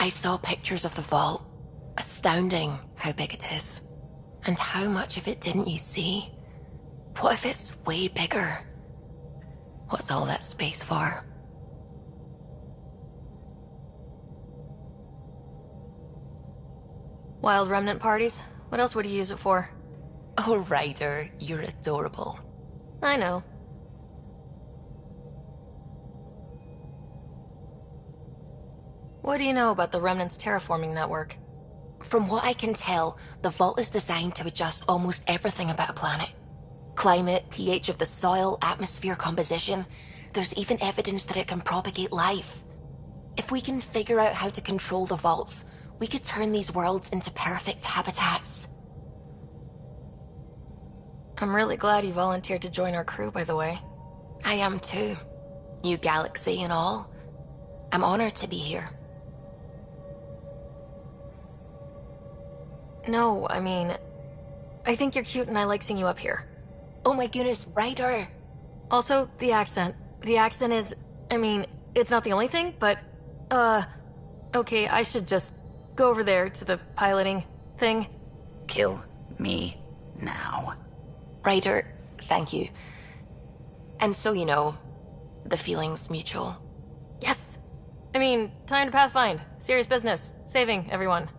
I saw pictures of the vault. Astounding how big it is. And how much of it didn't you see? What if it's way bigger? What's all that space for? Wild remnant parties? What else would you use it for? Oh, Ryder, you're adorable. I know. What do you know about the Remnant's terraforming network? From what I can tell, the vault is designed to adjust almost everything about a planet. Climate, pH of the soil, atmosphere composition. There's even evidence that it can propagate life. If we can figure out how to control the vaults, we could turn these worlds into perfect habitats. I'm really glad you volunteered to join our crew, by the way. I am too. New galaxy and all. I'm honored to be here. No, I mean, I think you're cute and I like seeing you up here. Oh my goodness, Ryder! Also, the accent. The accent is, I mean, it's not the only thing, but, okay, I should just go over there to the piloting thing. Kill me now. Ryder, thank you. And so you know, the feeling's mutual. Yes! I mean, time to pathfind. Serious business. Saving everyone.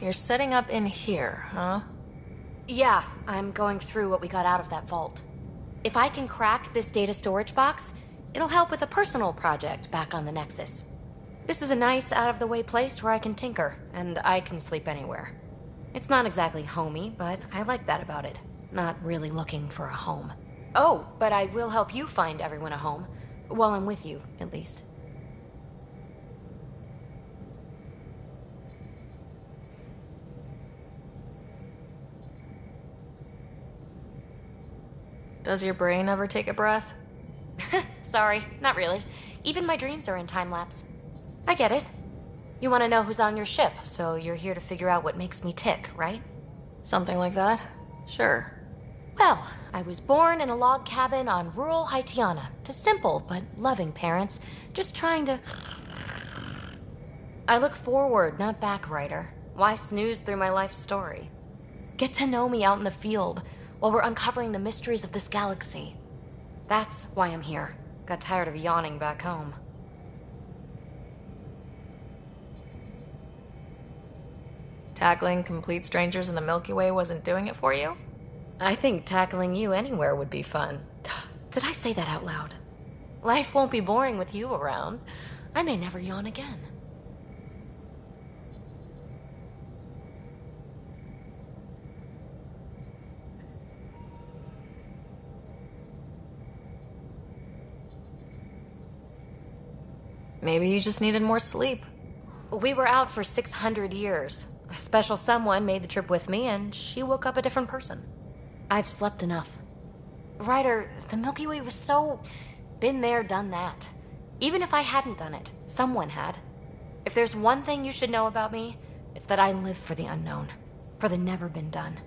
you're setting up in here, huh? Yeah, I'm going through what we got out of that vault. If I can crack this data storage box, it'll help with a personal project back on the Nexus. This is a nice, out-of-the-way place where I can tinker, and I can sleep anywhere. It's not exactly homey, but I like that about it. Not really looking for a home. Oh, but I will help you find everyone a home. While I'm with you, at least. Does your brain ever take a breath? Sorry, not really. Even my dreams are in time-lapse. I get it. You want to know who's on your ship, so you're here to figure out what makes me tick, right? Something like that? Sure. Well, I was born in a log cabin on rural Haitiana to simple but loving parents, just trying to... I look forward, not back, Ryder. Why snooze through my life story? Get to know me out in the field while we're uncovering the mysteries of this galaxy. That's why I'm here. Got tired of yawning back home. Tackling complete strangers in the Milky Way wasn't doing it for you? I think tackling you anywhere would be fun. Did I say that out loud? Life won't be boring with you around. I may never yawn again. Maybe you just needed more sleep. We were out for 600 years. A special someone made the trip with me, and she woke up a different person. I've slept enough. Ryder, the Milky Way was so... been there, done that. Even if I hadn't done it, someone had. If there's one thing you should know about me, it's that I live for the unknown. For the never been done.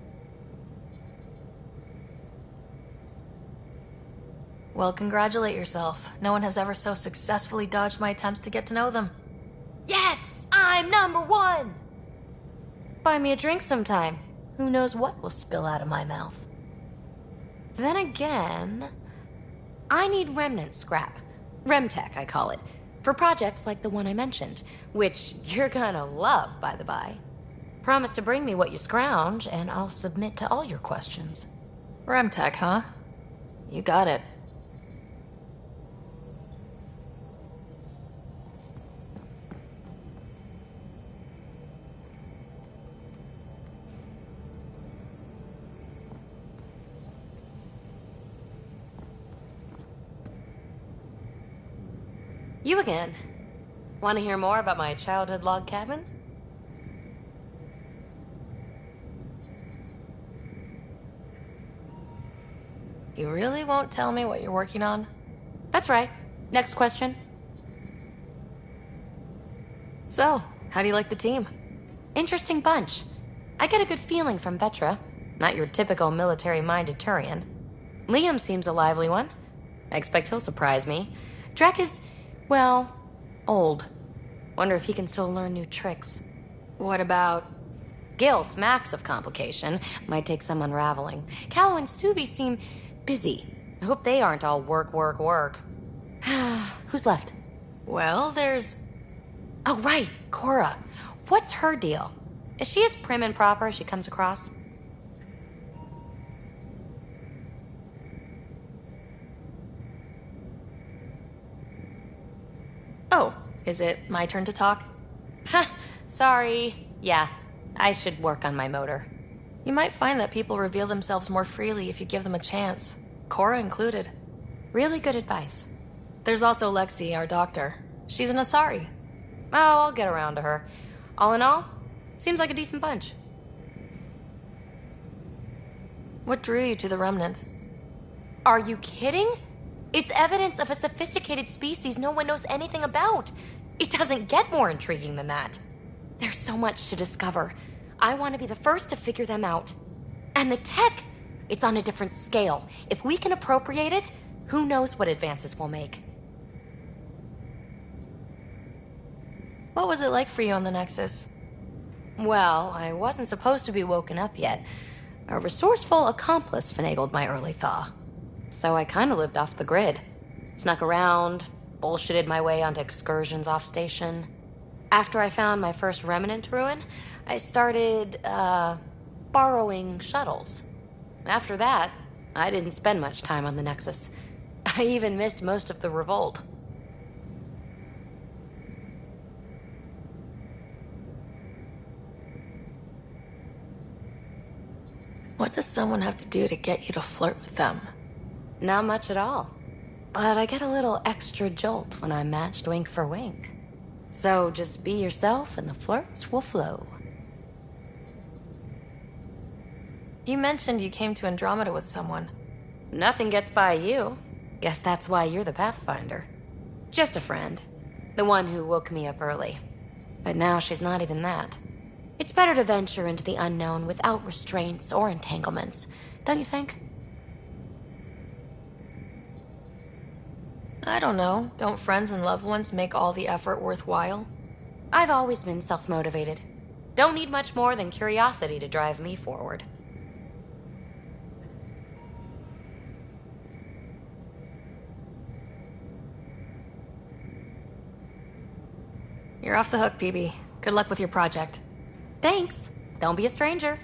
Well, congratulate yourself. No one has ever so successfully dodged my attempts to get to know them. Yes! I'm #1! Buy me a drink sometime. Who knows what will spill out of my mouth. Then again... I need remnant scrap. Remtech, I call it. For projects like the one I mentioned. Which you're gonna love, by the by. Promise to bring me what you scrounge, and I'll submit to all your questions. Remtech, huh? You got it. You again. Want to hear more about my childhood log cabin? You really won't tell me what you're working on? That's right. Next question. So, how do you like the team? Interesting bunch. I get a good feeling from Vetra. Not your typical military-minded Turian. Liam seems a lively one. I expect he'll surprise me. Drek is, well, old. Wonder if he can still learn new tricks. What about... Gil smacks of complication. Might take some unraveling. Callow and Suvi seem busy. I hope they aren't all work, work, work. Who's left? Well, there's... Oh, right, Cora. What's her deal? Is she as prim and proper as she comes across? Oh, is it my turn to talk? Ha! Sorry. Yeah, I should work on my motor. You might find that people reveal themselves more freely if you give them a chance. Cora included. Really good advice. There's also Lexi, our doctor. She's an Asari. Oh, I'll get around to her. All in all, seems like a decent bunch. What drew you to the Remnant? Are you kidding? It's evidence of a sophisticated species no one knows anything about. It doesn't get more intriguing than that. There's so much to discover. I want to be the first to figure them out. And the tech, it's on a different scale. If we can appropriate it, who knows what advances we'll make. What was it like for you on the Nexus? Well, I wasn't supposed to be woken up yet. A resourceful accomplice finagled my early thaw. So I kind of lived off the grid. Snuck around, bullshitted my way onto excursions off station. After I found my first remnant ruin, I started, borrowing shuttles. After that, I didn't spend much time on the Nexus. I even missed most of the revolt. What does someone have to do to get you to flirt with them? Not much at all. But I get a little extra jolt when I'm matched wink for wink. So just be yourself and the flirts will flow. You mentioned you came to Andromeda with someone. Nothing gets by you. Guess that's why you're the Pathfinder. Just a friend. The one who woke me up early. But now she's not even that. It's better to venture into the unknown without restraints or entanglements, don't you think? I don't know. Don't friends and loved ones make all the effort worthwhile? I've always been self-motivated. Don't need much more than curiosity to drive me forward. You're off the hook, PB. Good luck with your project. Thanks. Don't be a stranger.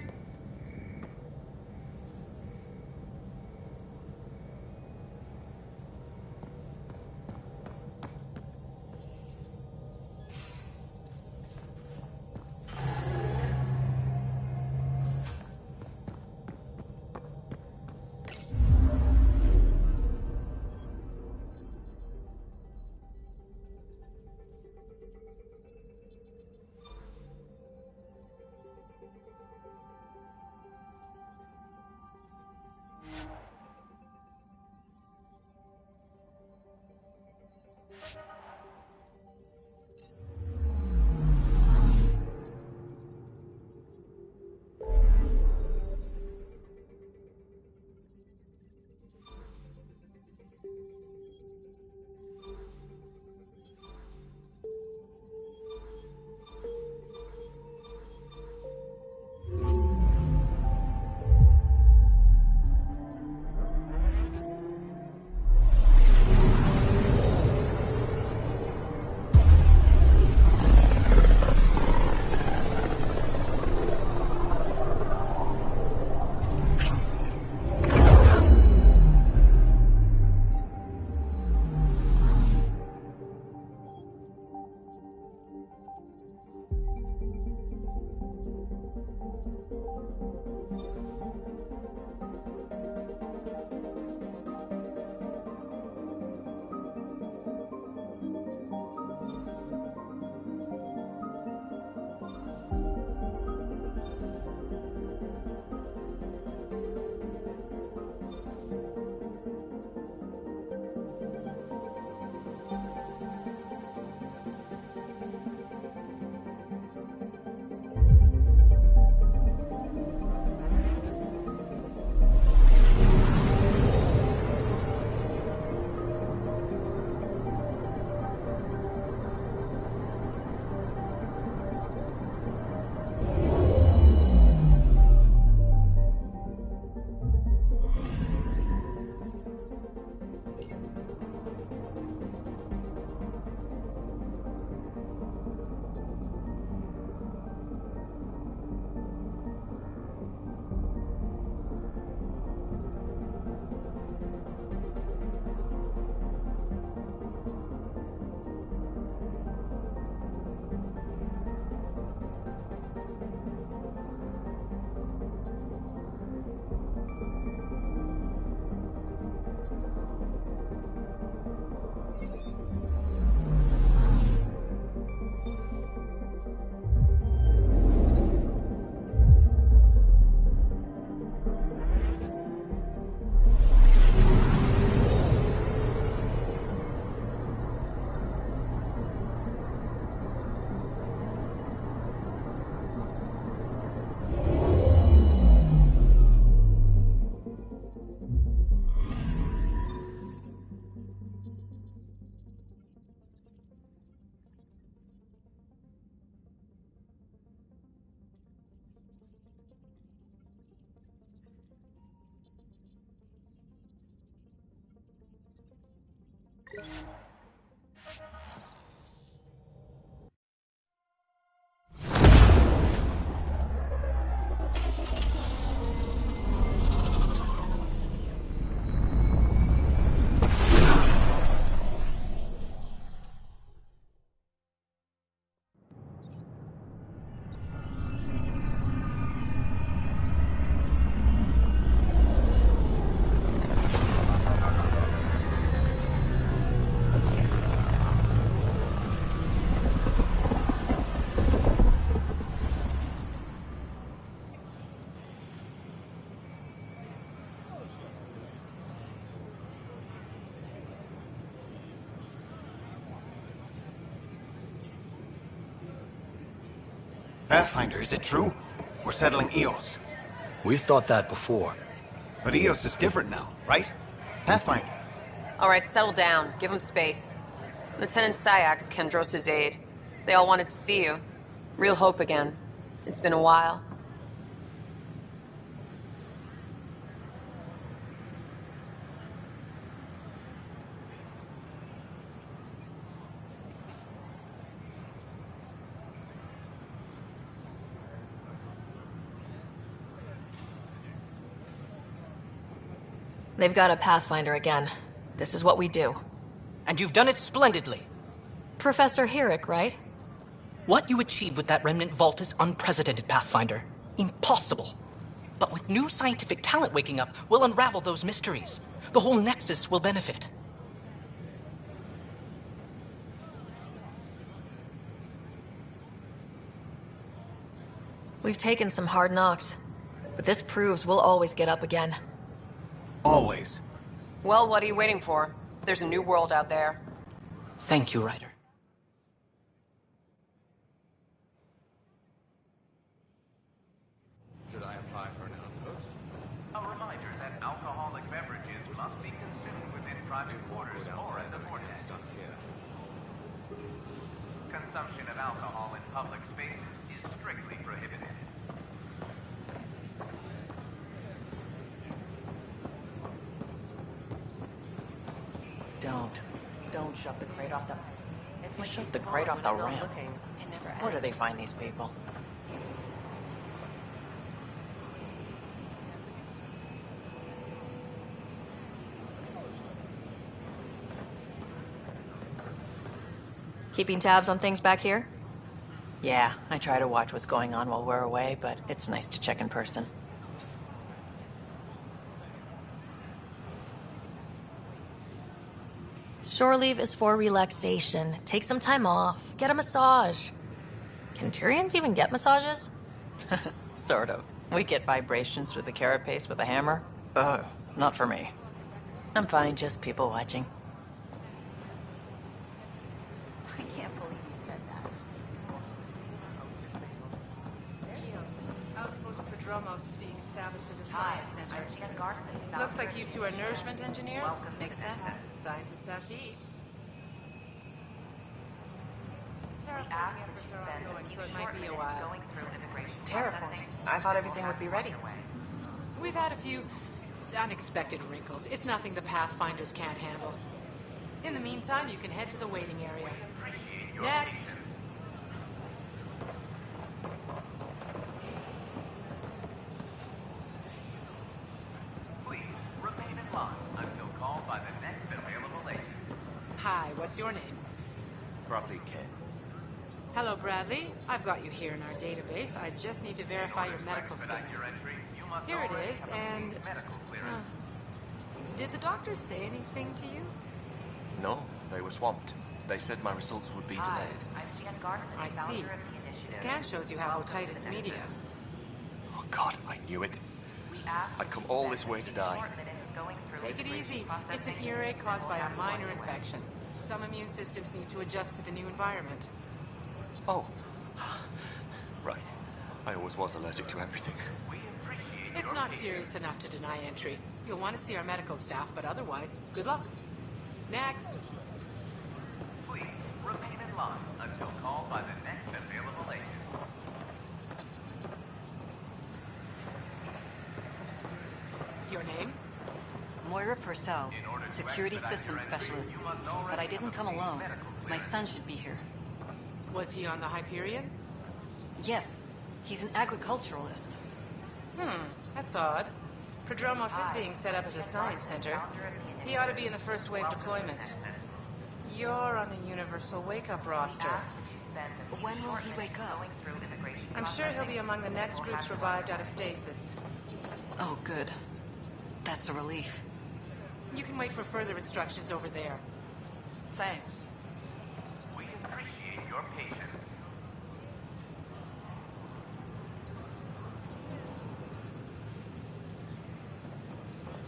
Pathfinder, is it true? We're settling Eos. We've thought that before. But Eos is different now, right? Pathfinder. All right, settle down. Give him space. Lieutenant Syak's Kendros' aide. They all wanted to see you. Real hope again. It's been a while. They've got a Pathfinder again. This is what we do. And you've done it splendidly. Professor Herrick, right? What you achieved with that remnant vault is unprecedented, Pathfinder. Impossible. But with new scientific talent waking up, we'll unravel those mysteries. The whole Nexus will benefit. We've taken some hard knocks, but this proves we'll always get up again. Always. Well, what are you waiting for? There's a new world out there. Thank you, Ryder. Should I apply for an outpost? A reminder that alcoholic beverages must be consumed within private quarters or at the vortex. Stuck here. Consumption of alcohol in public spaces is strictly prohibited. Don't shove the crate off the... You shoved the crate off the ramp. Where do they find these people? Keeping tabs on things back here? Yeah, I try to watch what's going on while we're away, but it's nice to check in person. Shore leave is for relaxation. Take some time off. Get a massage. Can Tyrians even get massages? Sort of. We get vibrations through the carapace with a hammer. Ugh, not for me. I'm fine, just people watching. I can't believe you said that. Outpost Prodromos is being established as a science center. Looks like you two are nourishment engineers. Makes sense. Scientists have to eat. Terraforming efforts are ongoing, so it might be a while. Terraforming? I thought everything would be ready. We've had a few unexpected wrinkles. It's nothing the Pathfinders can't handle. In the meantime, you can head to the waiting area. Next! Please remain in line until called by the next available agent. Hi, what's your name? Bradley Ken. Hello, Bradley. I've got you here in our database. I just need to verify your medical scan. Here it is, and... did the doctors say anything to you? No, they were swamped. They said my results would be delayed. I see. The scan shows you have otitis media. Oh God, I knew it. I'd come all this way to die. Take it easy. It's an earache caused by a minor infection. Some immune systems need to adjust to the new environment. Oh. Right. I always was allergic to everything. It's not serious enough to deny entry. You'll want to see our medical staff, but otherwise, good luck. Next. Please remain in line until called by the next available agent. Your name? Moira Purcell, Security Systems Specialist. But I didn't come alone. My son should be here. Was he on the Hyperion? Yes. He's an agriculturalist. That's odd. Prodromos is being set up as a science center. He ought to be in the first wave deployment. You're on the Universal Wake-Up roster. When will he wake up? I'm sure he'll be among the next groups revived out of stasis. Oh, good. That's a relief. You can wait for further instructions over there. Thanks. We appreciate your patience.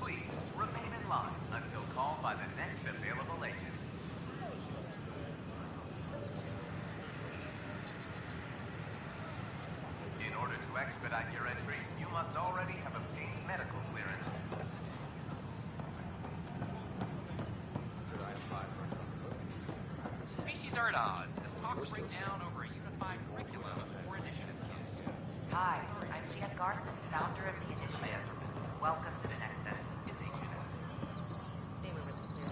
Please remain in line until called by the next available agent. expedite your entry, you must already have obtained medical clearance. Species are at odds as talks break down over a unified curriculum for initiative students. Hi, I'm Jan Garson, founder of the initiative. Welcome to the Nexus.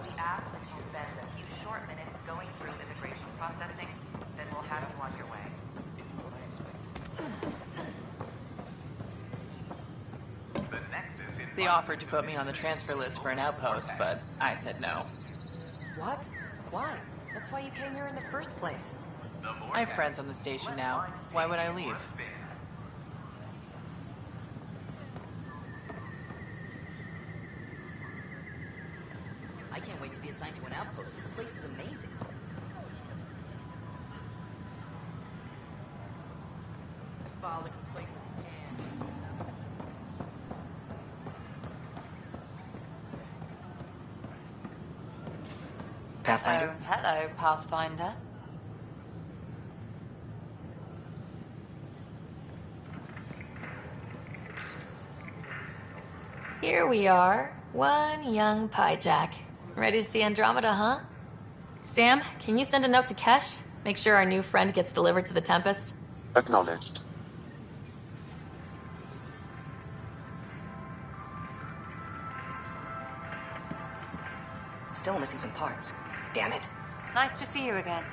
We ask that you spend a few short minutes going through immigration processing, then we'll have you on your way. They offered to put me on the transfer list for an outpost, but I said no. What? Why? That's why you came here in the first place. I have friends on the station now. Why would I leave? I can't wait to be assigned to an outpost. This place is amazing. I filed a complaint with Tan. Pathfinder? Oh, hello, Pathfinder. Here we are, one young Pyjack. Ready to see Andromeda, huh? Sam, can you send a note to Kesh? Make sure our new friend gets delivered to the Tempest? Acknowledged. Still missing some parts. Damn it. Nice to see you again.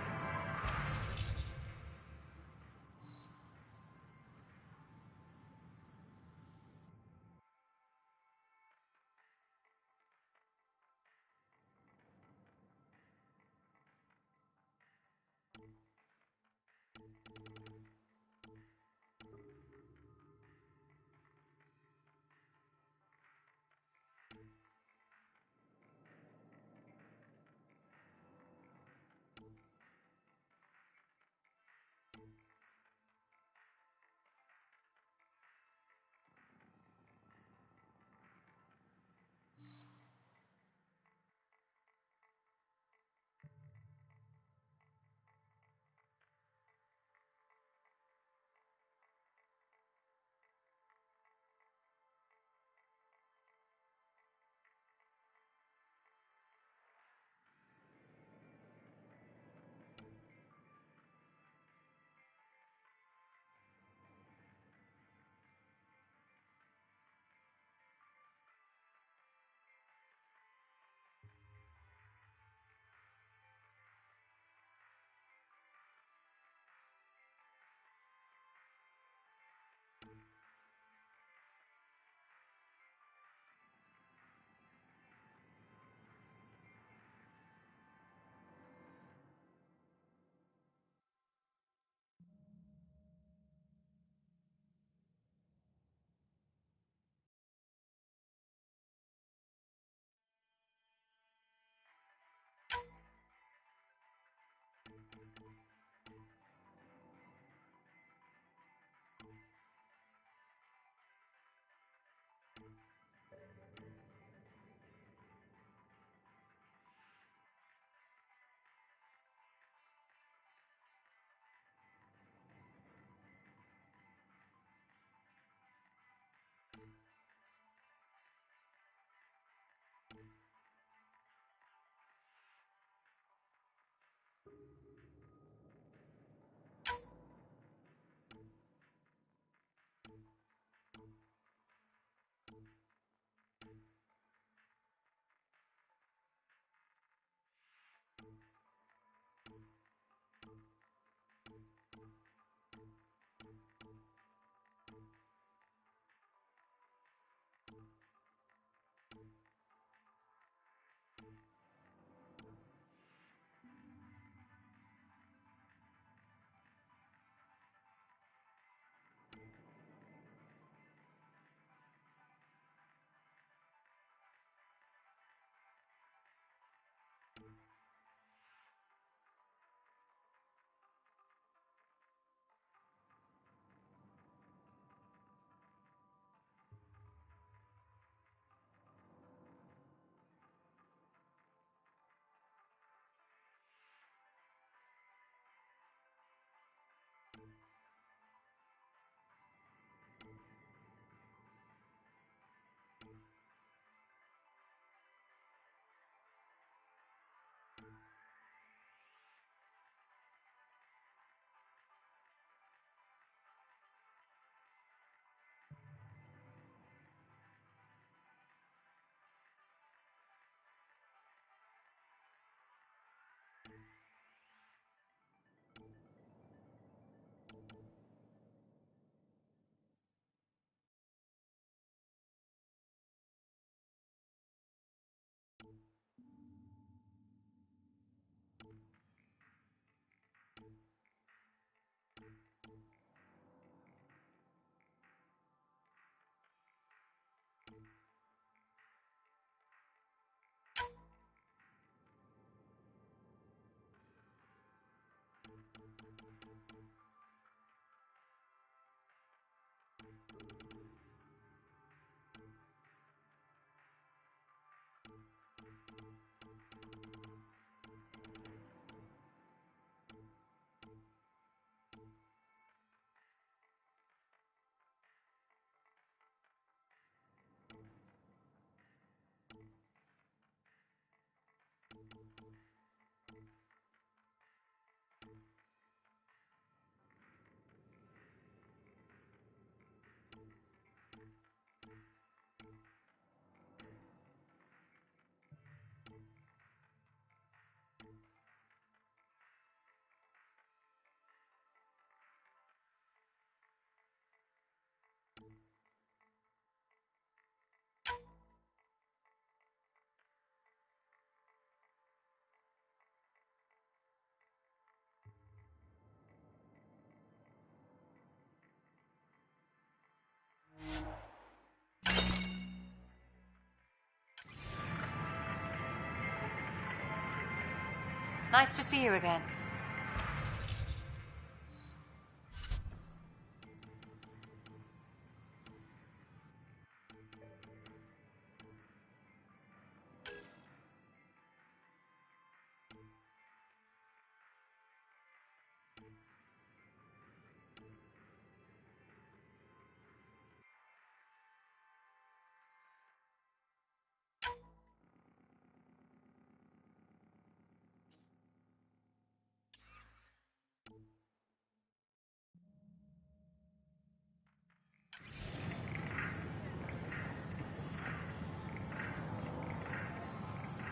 Nice to see you again.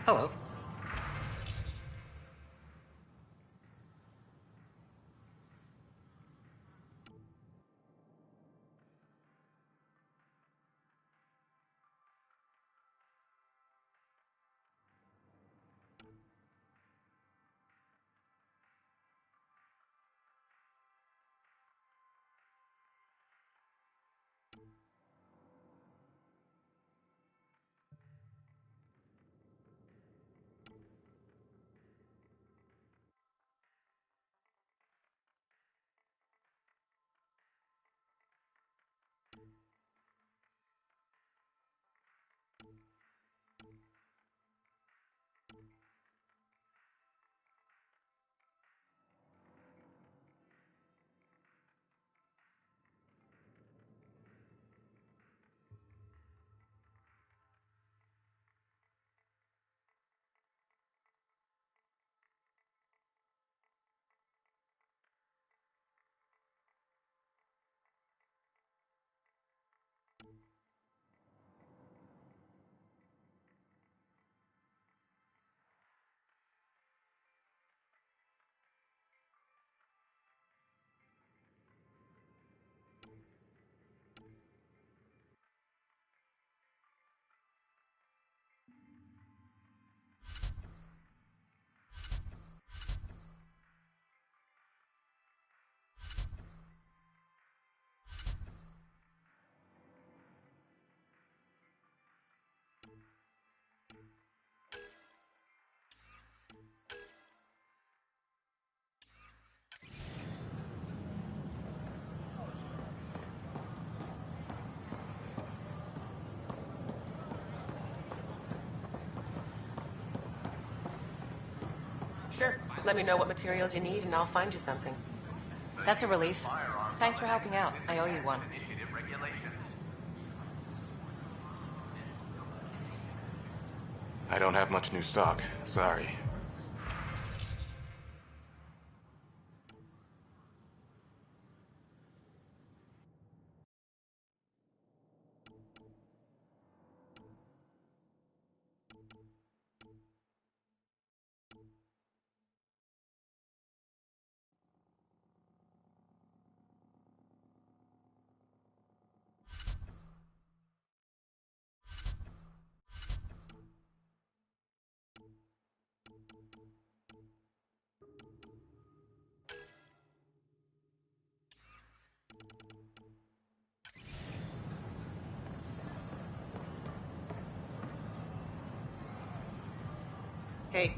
Hello. Sure. Let me know what materials you need and I'll find you something. That's a relief. Thanks for helping out. I owe you one. I don't have much new stock. Sorry. Hey.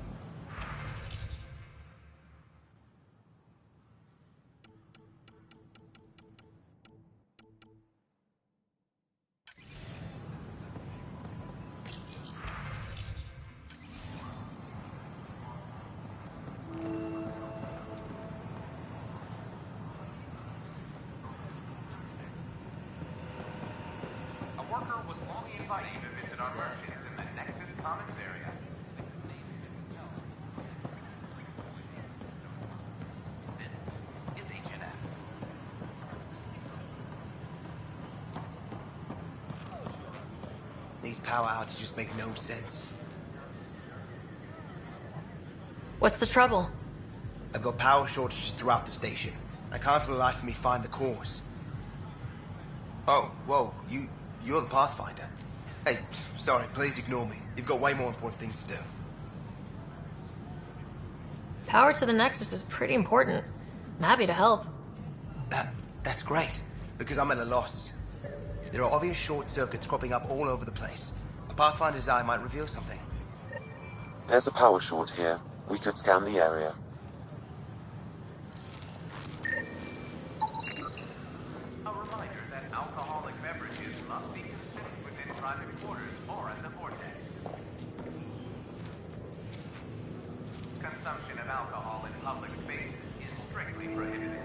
A worker was long invited to visit our merchants in the Nexus Commons area. This is HNS. These power outages make no sense. What's the trouble? I've got power shortages throughout the station. I can't for the life of me find the cause. Oh, whoa, you're the Pathfinder. Hey, sorry, please ignore me. You've got way more important things to do. Power to the Nexus is pretty important. I'm happy to help. That's great, because I'm at a loss. There are obvious short circuits cropping up all over the place. A Pathfinder's eye might reveal something. There's a power short here. We could scan the area. A reminder that alcoholic beverages must be consumed within private quarters or at the vortex. Consumption of alcohol in public spaces is strictly prohibited.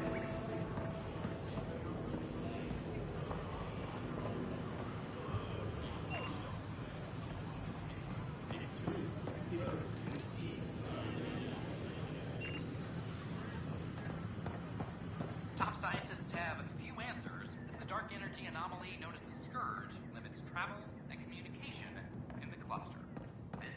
Top scientists have few answers as the dark energy anomaly known as the Scourge limits travel and communication in the cluster. This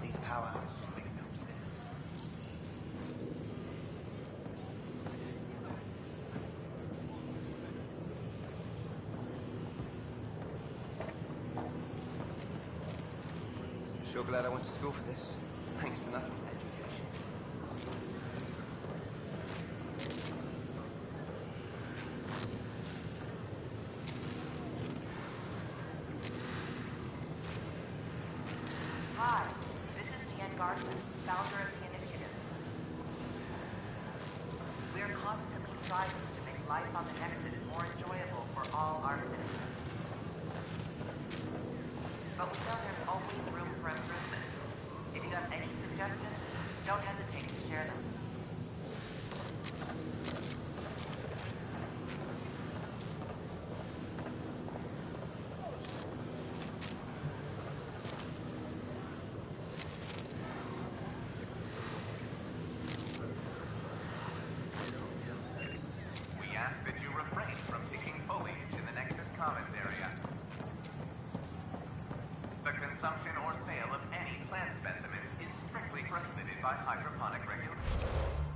These power outages make no sense. Sure glad I went to school for this. Thanks for nothing, education. Hi, this is Jen Garson, founder of the initiative. We are constantly striving to make life on the Nexus more enjoyable for all our citizens. But we know there's always room for improvement. If you have any suggestions, don't hesitate to share them. We ask that you refrain from picking foliage in the Nexus Commons area. The consumption or sale of any plant specimens is strictly prohibited by hydroponic regulations.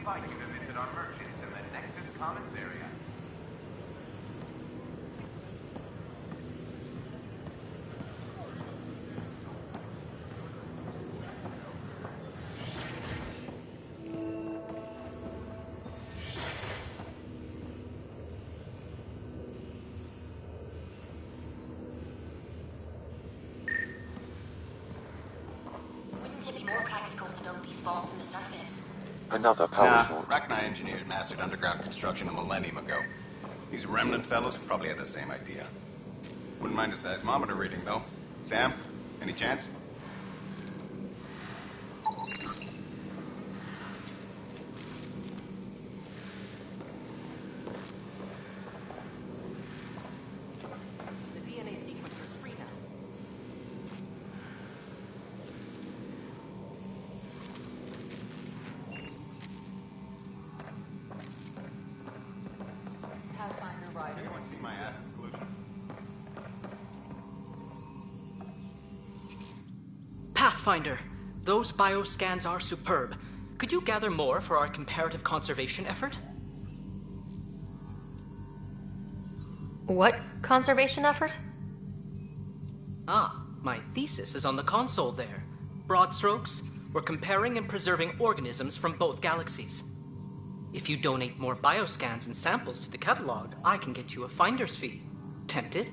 invite you to visit our merchants in the Nexus Commons area. vaults from the surface. Another power Nah, short. Rachni engineers mastered underground construction a millennium ago. These remnant fellows probably had the same idea. Wouldn't mind a seismometer reading, though. Sam, any chance? The DNA sequencer is free now. Pathfinder Ryder. Anyone see my acid solution? Pathfinder, those bioscans are superb. Could you gather more for our comparative conservation effort? What conservation effort? Ah, my thesis is on the console there. Broad strokes, we're comparing and preserving organisms from both galaxies. If you donate more bioscans and samples to the catalog, I can get you a finder's fee. Tempted?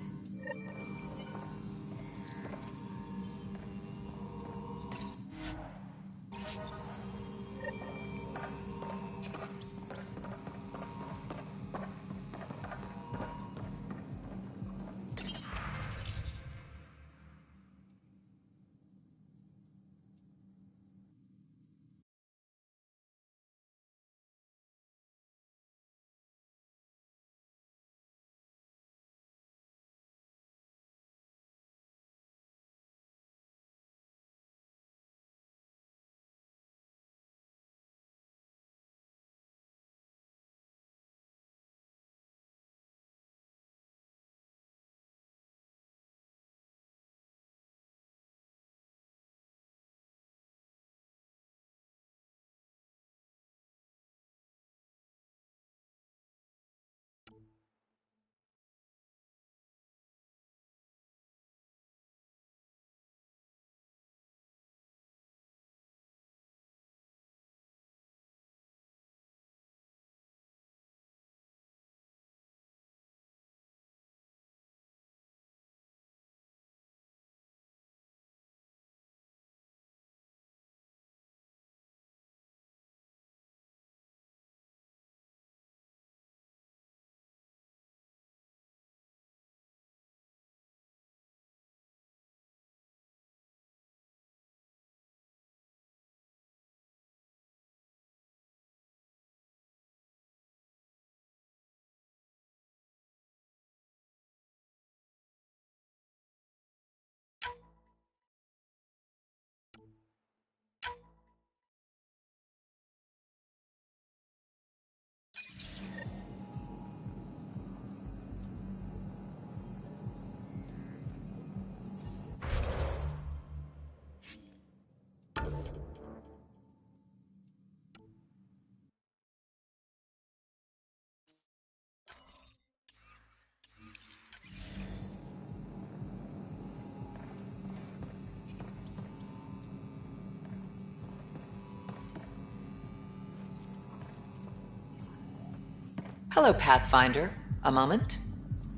Hello, Pathfinder. A moment?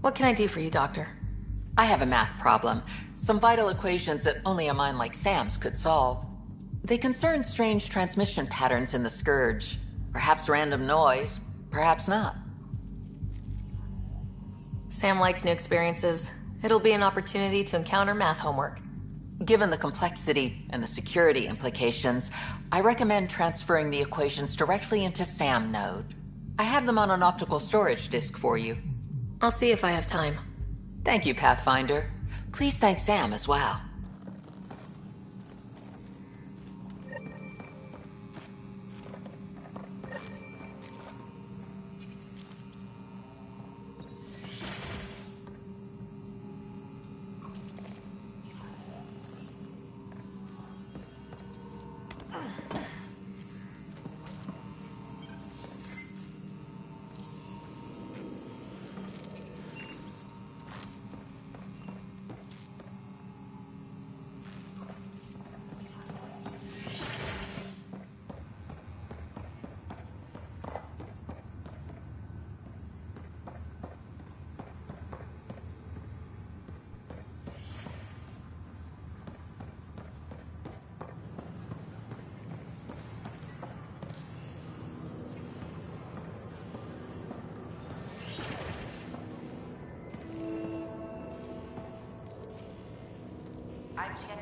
What can I do for you, Doctor? I have a math problem. Some vital equations that only a mind like Sam's could solve. They concern strange transmission patterns in the Scourge. Perhaps random noise, perhaps not. Sam likes new experiences. It'll be an opportunity to encounter math homework. Given the complexity and the security implications, I recommend transferring the equations directly into SAM node. I have them on an optical storage disk for you. I'll see if I have time. Thank you, Pathfinder. Please thank Sam as well.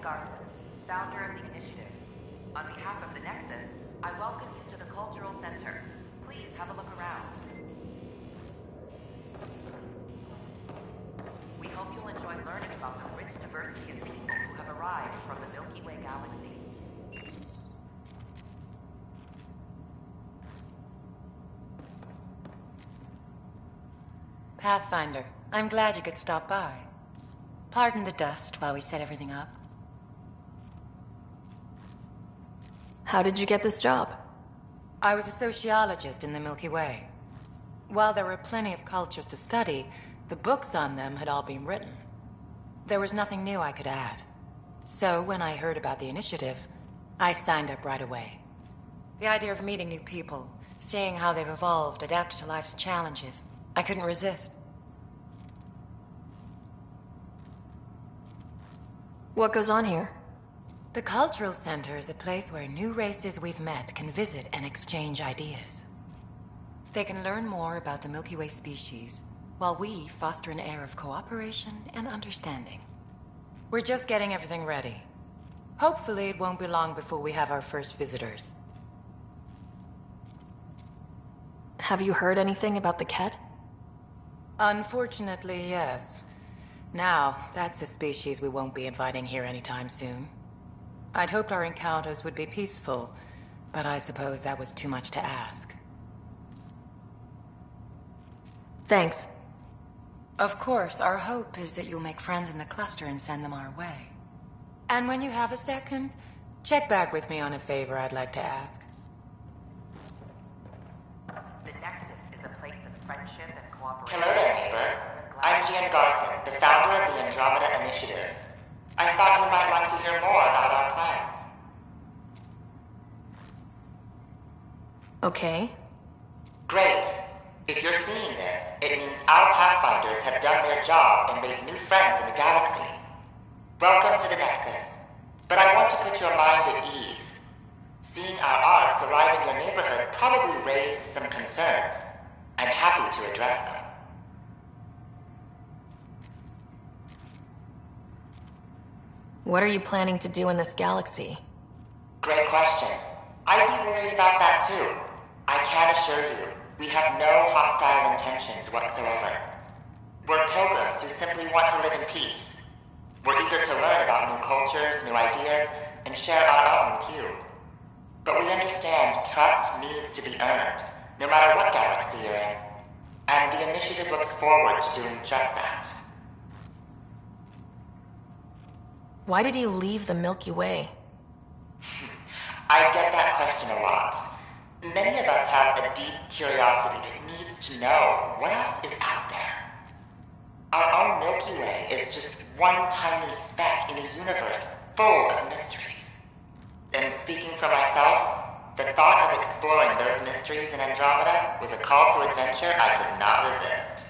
Garson, founder of the initiative. On behalf of the Nexus, I welcome you to the Cultural Center. Please have a look around. We hope you'll enjoy learning about the rich diversity of people who have arrived from the Milky Way galaxy. Pathfinder, I'm glad you could stop by. Pardon the dust while we set everything up. How did you get this job? I was a sociologist in the Milky Way. While there were plenty of cultures to study, the books on them had all been written. There was nothing new I could add. So when I heard about the initiative, I signed up right away. The idea of meeting new people, seeing how they've evolved, adapted to life's challenges, I couldn't resist. What goes on here? The Cultural Center is a place where new races we've met can visit and exchange ideas. They can learn more about the Milky Way species, while we foster an air of cooperation and understanding. We're just getting everything ready. Hopefully it won't be long before we have our first visitors. Have you heard anything about the Ket? Unfortunately, yes. Now, that's a species we won't be inviting here anytime soon. I'd hoped our encounters would be peaceful, but I suppose that was too much to ask. Thanks. Of course, our hope is that you'll make friends in the cluster and send them our way. And when you have a second, check back with me on a favor I'd like to ask. The Nexus is a place of friendship and cooperation. Hello there, neighbor. I'm Gian Garson, the founder of the Andromeda Initiative. I thought you might like to hear more about our plans. Okay. Great. If you're seeing this, it means our Pathfinders have done their job and made new friends in the galaxy. Welcome to the Nexus. But I want to put your mind at ease. Seeing our arcs arrive in your neighborhood probably raised some concerns. I'm happy to address them. What are you planning to do in this galaxy? Great question. I'd be worried about that too. I can assure you, we have no hostile intentions whatsoever. We're pilgrims who simply want to live in peace. We're eager to learn about new cultures, new ideas, and share our own with you. But we understand trust needs to be earned, no matter what galaxy you're in. And the initiative looks forward to doing just that. Why did you leave the Milky Way? I get that question a lot. Many of us have a deep curiosity that needs to know what else is out there. Our own Milky Way is just one tiny speck in a universe full of mysteries. And speaking for myself, the thought of exploring those mysteries in Andromeda was a call to adventure I could not resist.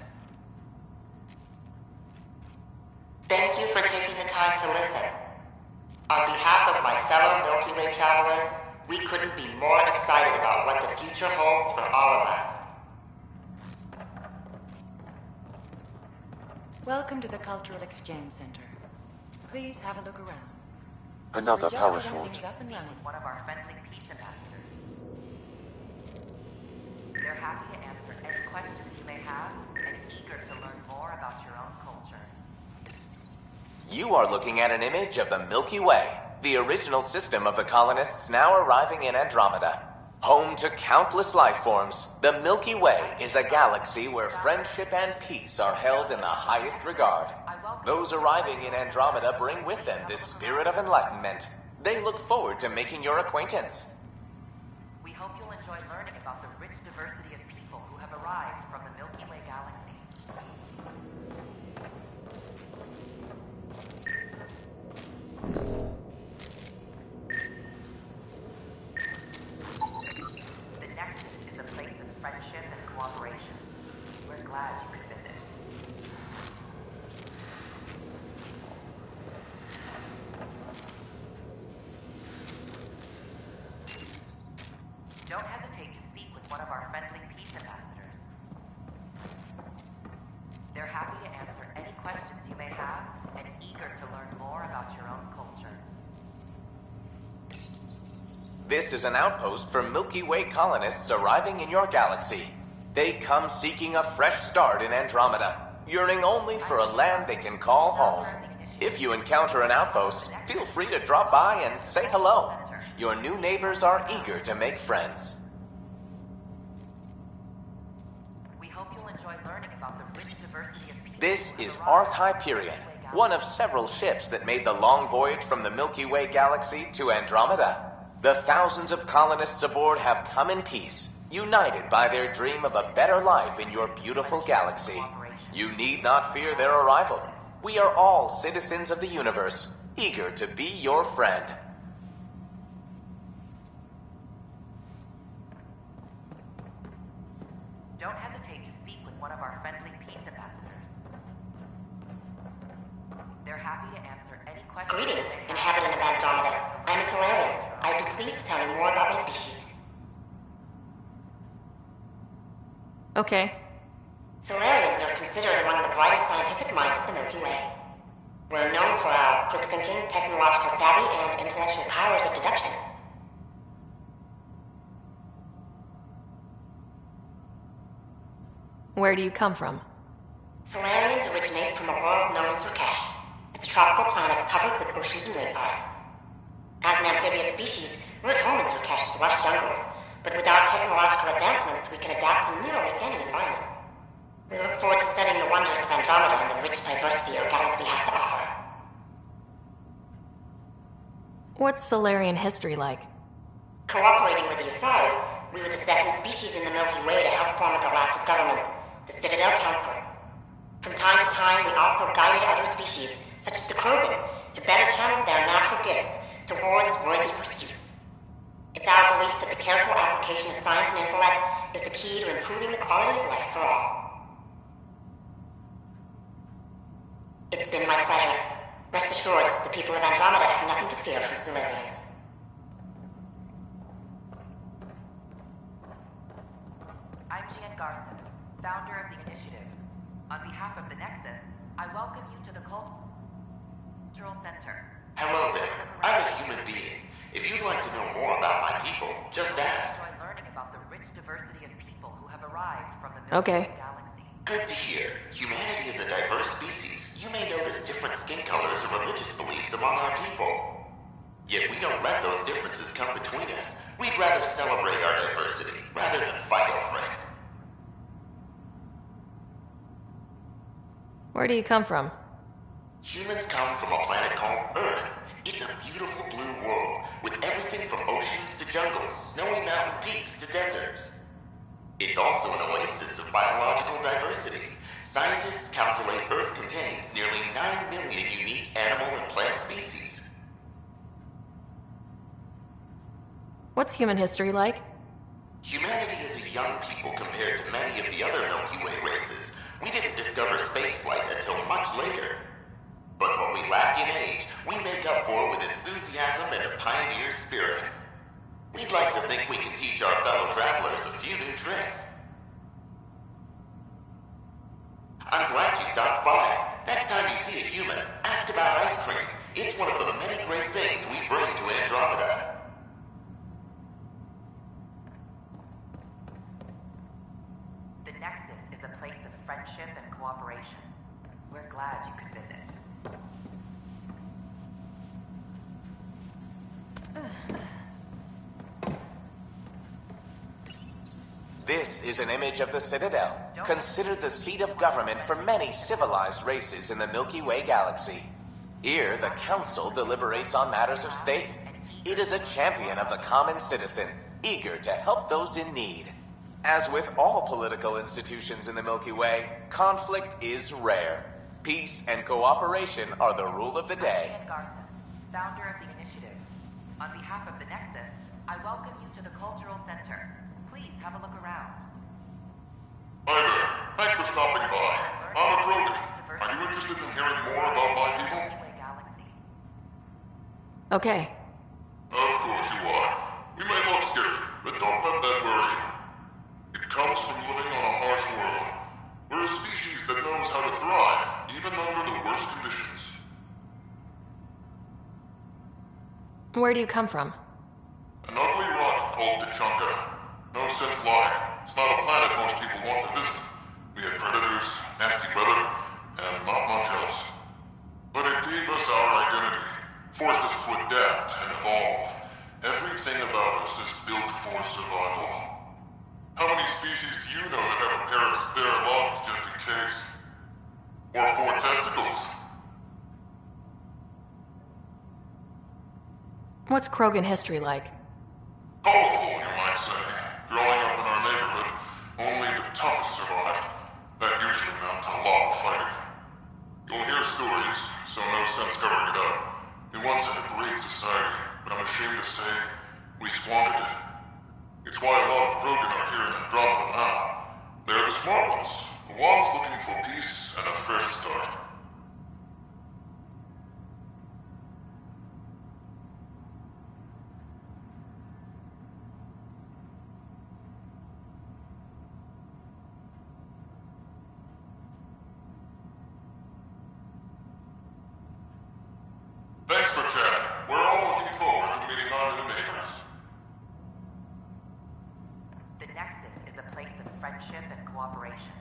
Thank you for taking the time to listen. On behalf of my fellow Milky Way travelers, we couldn't be more excited about what the future holds for all of us. Welcome to the Cultural Exchange Center. Please have a look around. Another power We're just getting short. things up and running. One of our friendly peace ambassadors. They're happy to answer any questions you may have and eager to learn more about your own culture. You are looking at an image of the Milky Way, the original system of the colonists now arriving in Andromeda. Home to countless life forms, the Milky Way is a galaxy where friendship and peace are held in the highest regard. Those arriving in Andromeda bring with them this spirit of enlightenment. They look forward to making your acquaintance. We hope you'll enjoy learning about the rich diversity of people who have arrived from the Milky Way galaxy. The Nexus is a place of friendship and cooperation. We're glad you could visit. Don't hesitate to speak with one of our friendly peace ambassadors. They're happy to answer any questions you may have and eager to learn more about your own culture. This is an outpost for Milky Way colonists arriving in your galaxy. They come seeking a fresh start in Andromeda, yearning only for a land they can call home. If you encounter an outpost, feel free to drop by and say hello. Your new neighbors are eager to make friends. We hope you'll enjoy learning about the rich diversity of people. This is Ark Hyperion, one of several ships that made the long voyage from the Milky Way galaxy to Andromeda. The thousands of colonists aboard have come in peace, united by their dream of a better life in your beautiful galaxy. You need not fear their arrival. We are all citizens of the universe, eager to be your friend. Don't hesitate to speak with one of our friendly peace ambassadors. They're happy to answer any questions. Greetings, inhabitant of Andromeda. I'm a Solarian. I'd be pleased to tell you more about my species. Okay. Solarians are considered among the brightest scientific minds of the Milky Way. We're known for our quick thinking, technological savvy, and intellectual powers of deduction. Where do you come from? Solarians originate from a world known as Surkesh. It's a tropical planet covered with oceans and rainforests. As an amphibious species, we're at home in Surkesh's lush jungles, but with our technological advancements, we can adapt to nearly any environment. We look forward to studying the wonders of Andromeda and the rich diversity our galaxy has to offer. What's Solarian history like? Cooperating with the Asari, we were the second species in the Milky Way to help form a galactic government, the Citadel Council. From time to time, we also guided other species, such as the Krogan, to better channel their natural gifts towards worthy pursuits. It's our belief that the careful application of science and intellect is the key to improving the quality of life for all. It's been my pleasure. Rest assured, the people of Andromeda have nothing to fear from Solarians. I'm Jean Garson, founder of the initiative. On behalf of the Nexus, I welcome you to the Cultural Center. Hello there. I'm a human being. If you'd like to know more about my people, just ask. Enjoy learning about the rich diversity of people who have arrived from the Milky Okay. Way galaxy. Good to hear. Humanity is a diverse species. You may notice different skin colors or religious beliefs among our people. Yet we don't let those differences come between us. We'd rather celebrate our diversity, rather than fight over it. Where do you come from? Humans come from a planet called Earth. It's a beautiful blue world, with everything from oceans to jungles, snowy mountain peaks to deserts. It's also an oasis of biological diversity. Scientists calculate Earth contains nearly 9 million unique animal and plant species. What's human history like? Humanity is a young people compared to many of the other Milky Way races. We didn't discover spaceflight until much later. But what we lack in age, we make up for with enthusiasm and a pioneer spirit. We'd like to think we can teach our fellow travelers a few new tricks. I'm glad you stopped by. Next time you see a human, ask about ice cream. It's one of the many great things we bring to Andromeda. The Nexus is a place of friendship and cooperation. We're glad you could visit. This is an image of the Citadel, considered the seat of government for many civilized races in the Milky Way galaxy. Here, the Council deliberates on matters of state. It is a champion of the common citizen, eager to help those in need. As with all political institutions in the Milky Way, conflict is rare. Peace and cooperation are the rule of the day. I'm Jean Garson, founder of the initiative. On behalf of the Nexus, I welcome you to the Cultural Center. Please have a look around. Hi there. Thanks for stopping by. I'm a Krogan. Are you interested in hearing more about my people? Okay. Of course you are. We may look scary, but don't let that worry you. It comes from living on a harsh world. We're a species that knows how to thrive, even under the worst conditions. Where do you come from? An ugly called Tachunga. No sense lying. It's not a planet most people want to visit. We had predators, nasty weather, and not much else. But it gave us our identity, forced us to adapt and evolve. Everything about us is built for survival. How many species do you know that have a pair of spare lungs just in case? Or 4 testicles? What's Krogan history like? Colorful, you might say. Growing up in our neighborhood, only the toughest survived. That usually meant a lot of fighting. You'll hear stories, so no sense covering it up. We once had a great society, but I'm ashamed to say, we squandered it. It's why a lot of Krogan are here in Andromeda now. They're the smart ones, the ones looking for peace and a fresh start. Thanks for chatting. We're all looking forward to meeting our new neighbors. The Nexus is a place of friendship and cooperation.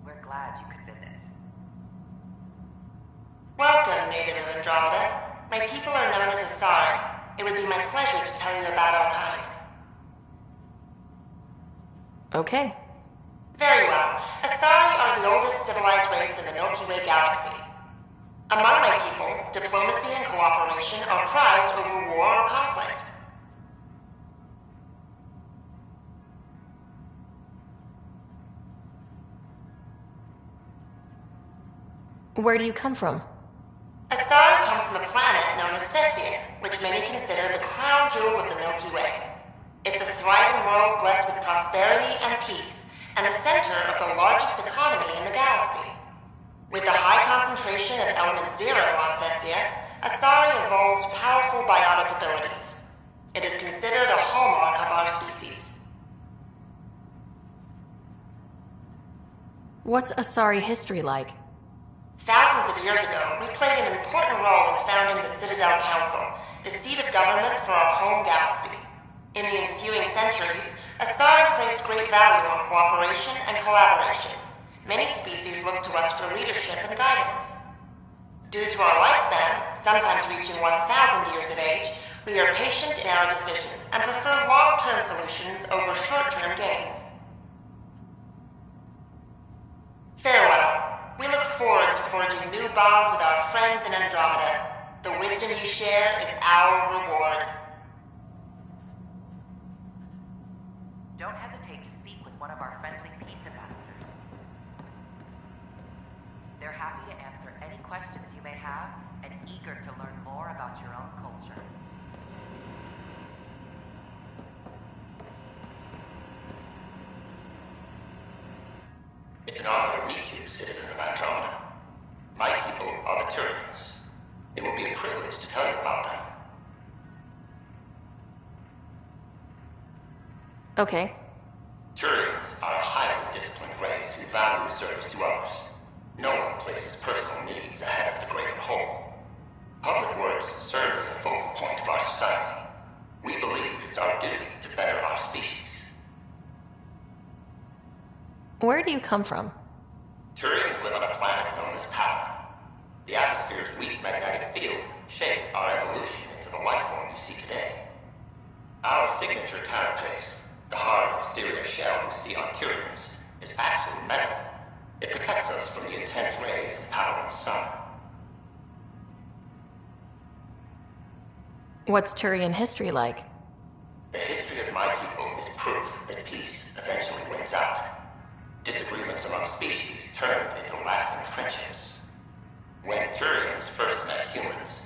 We're glad you could visit. Welcome, native of Andromeda. My people are known as Asari. It would be my pleasure to tell you about our kind. Okay. Very well. Asari are the oldest civilized race in the Milky Way galaxy. Among my people, diplomacy and cooperation are prized over war or conflict. Where do you come from? Asari come from a planet known as Thessia, which many consider the crown jewel of the Milky Way. It's a thriving world blessed with prosperity and peace, and the center of the largest economy in the galaxy. With the high concentration of element zero on Thessia, Asari evolved powerful biotic abilities. It is considered a hallmark of our species. What's Asari history like? Thousands of years ago, we played an important role in founding the Citadel Council, the seat of government for our home galaxy. In the ensuing centuries, Asari placed great value on cooperation and collaboration. Many species look to us for leadership and guidance. Due to our lifespan, sometimes reaching 1,000 years of age, we are patient in our decisions and prefer long-term solutions over short-term gains. Farewell. We look forward to forging new bonds with our friends in Andromeda. The wisdom you share is our reward. Don't hesitate to speak with one of our friendly peace ambassadors. They're happy to answer any questions you may have and eager to learn more about your own culture. It's an honor to meet you, citizen of Andromeda. My people are the Turians. It will be a privilege to tell you about them. Okay. Turians are a highly disciplined race who value service to others. No one places personal needs ahead of the greater whole. Public works serves as a focal point of our society. We believe it's our duty to better our species. Where do you come from? Turians live on a planet known as Power. The atmosphere's weak magnetic field shaped our evolution into the life form you see today. Our signature carapace, the hard exterior shell you see on Turians, is actually metal. It protects us from the intense rays of Power's sun. What's Turian history like? The history of my people is proof that peace eventually wins out. Disagreements among species turned into lasting friendships. When Turians first met humans,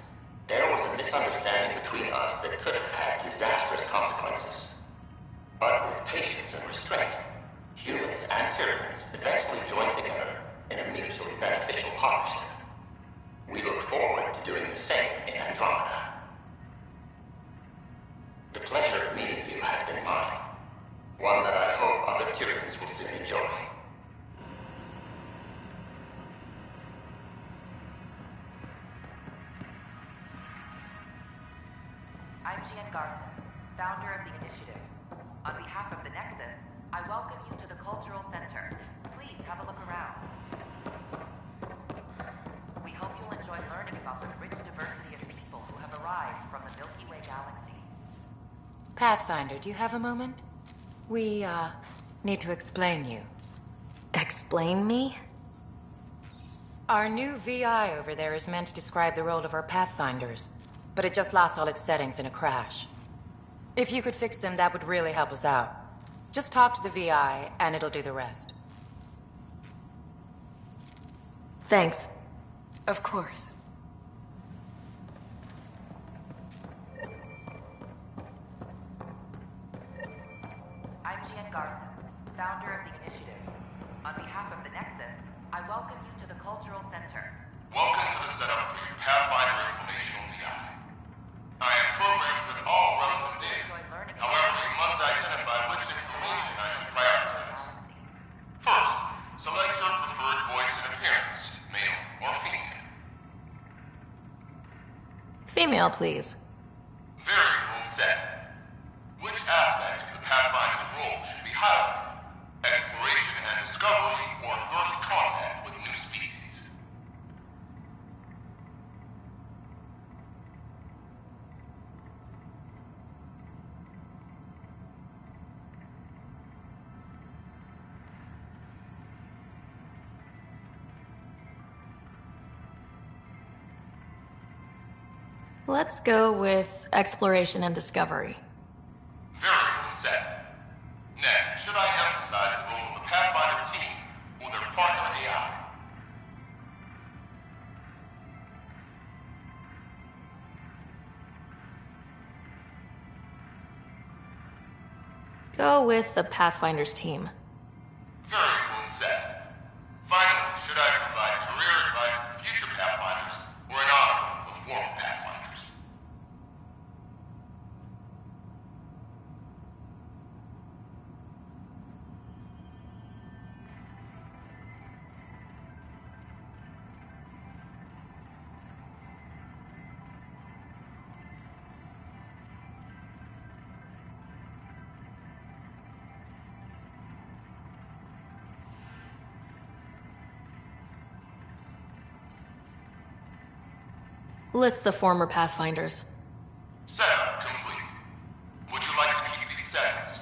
there was a misunderstanding between us that could have had disastrous consequences. But with patience and restraint, humans and Turians eventually joined together in a mutually beneficial partnership. We look forward to doing the same in Andromeda. The pleasure of meeting you has been mine. One that I hope other Turians will soon enjoy. I'm Garson, founder of the initiative. On behalf of the Nexus, I welcome you to the Cultural Center. Please have a look around. We hope you'll enjoy learning about the rich diversity of people who have arrived from the Milky Way galaxy. Pathfinder, do you have a moment? We, need to explain you. Explain me? Our new VI over there is meant to describe the role of our Pathfinders, but it just lost all its settings in a crash. If you could fix them, that would really help us out. Just talk to the VI, and it'll do the rest. Thanks. Of course. I'm Jean Garson, founder of the initiative. On behalf of the Nexus, I welcome you to the Cultural Center. Welcome to the setup for your Pathfinder Informational VI. I am programmed with all relevant data. However, you must identify which information I should prioritize. First, select your preferred voice and appearance, male or female. Female, please. Variable set. Which aspect of the Pathfinder's role should be highlighted? Exploration and discovery, or first contact with new species? Let's go with exploration and discovery. Variable set. Next, should I emphasize the role of the Pathfinder team or their partner AI? Go with the Pathfinder's team. Variable set. Finally, should I provide career advice to future Pathfinders or an honor of former Pathfinders? List the former Pathfinders. Setup complete. Would you like to keep these settings?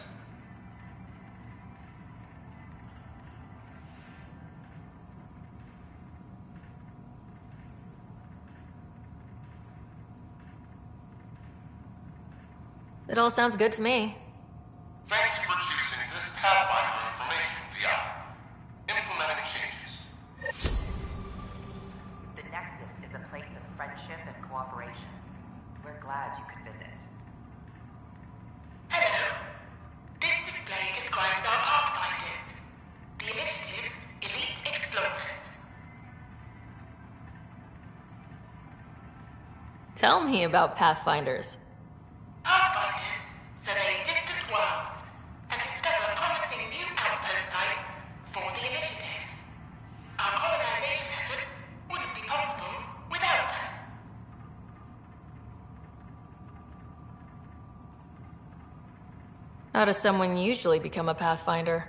It all sounds good to me. Thank you for choosing this Pathfinder Information VI. Implementing changes. The Nexus is a place of friendship and cooperation. We're glad you could visit. Hello. This display describes our Pathfinders, the initiative's elite explorers. Tell me about Pathfinders. Pathfinders survey distant worlds and discover promising new outpost sites for the initiative. Our colonization efforts wouldn't be possible without them. How does someone usually become a Pathfinder?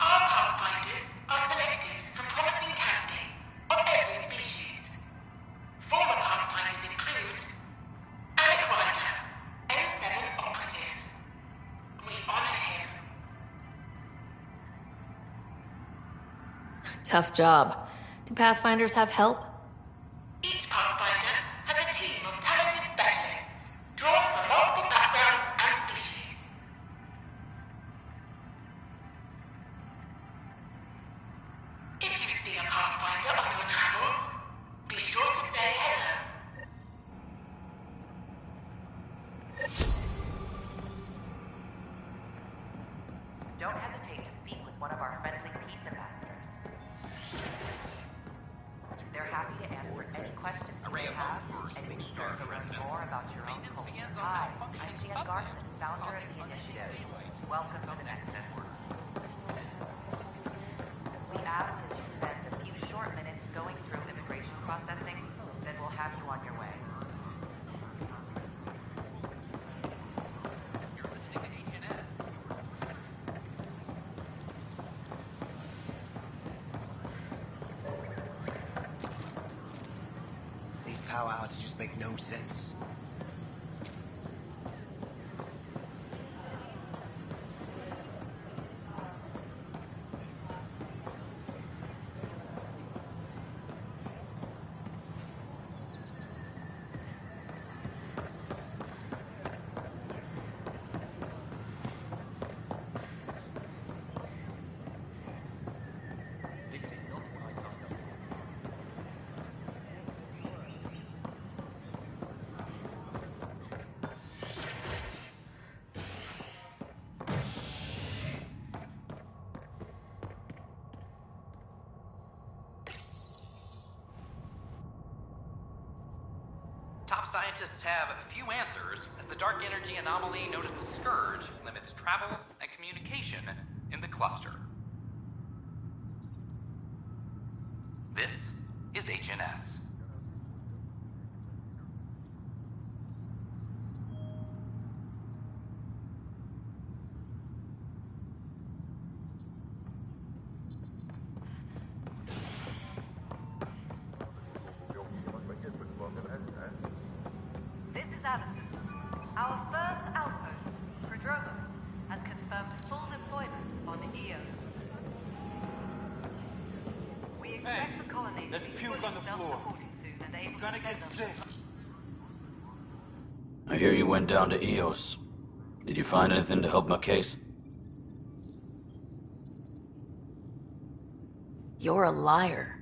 Our Pathfinders are selected from promising candidates of every species. Former Pathfinders include Alec Ryder, N7 operative. We honor him. Tough job. Do Pathfinders have help? Each Pathfinder has a team of talented specialists, drawn from multiple backgrounds and species. If you see a Pathfinder on your travels, be sure to say hello. Don't hesitate to speak with one of our friendly peace ambassadors. They're happy to answer any questions you may have and eager to learn more about your own culture. Hi, I'm Jean Garson, founder of the initiative. Welcome to the Nexus. We ask that you spend a few short minutes going through immigration processing, then we'll have you on your way. You're listening to HNS. just make no sense. Top scientists have few answers, as the dark energy anomaly known as the Scourge limits travel and communication in the cluster. This is HNS. This is Allison. Our first outpost, Prodromos, has confirmed full deployment on EO. We expect the colony to be fully self-supporting soon and able to defend themselves. I hear you went down to EOS. Did you find anything to help my case? You're a liar.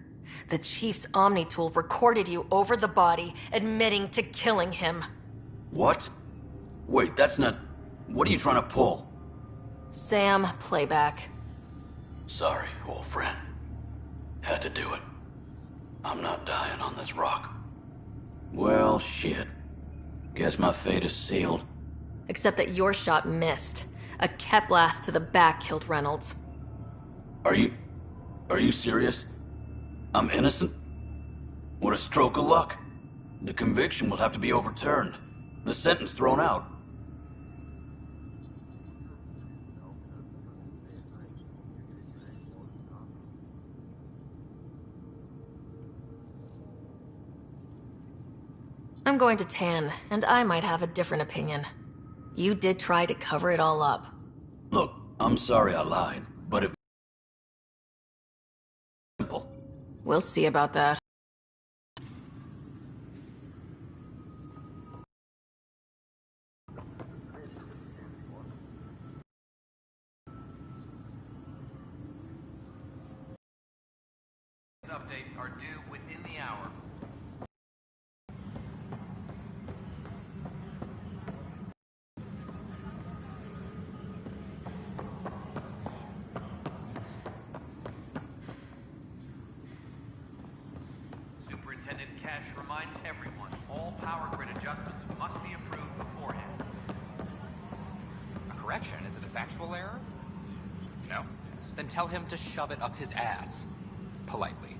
The Chief's Omni tool recorded you over the body, admitting to killing him. What? Wait, that's not... What are you trying to pull? Sam, playback. Sorry, old friend. Had to do it. I'm not dying on this rock. Well, shit. Guess my fate is sealed. Except that your shot missed. A Kep blast to the back killed Reynolds. Are you serious? I'm innocent? What a stroke of luck. The conviction will have to be overturned. The sentence thrown out. I'm going to Tan, and I might have a different opinion. You did try to cover it all up. Look, I'm sorry I lied, but if... We'll see about that. Updates are due within the hour. Superintendent Cash reminds everyone all power grid adjustments must be approved beforehand. A correction? Is it a factual error? No. Then tell him to shove it up his ass. Politely.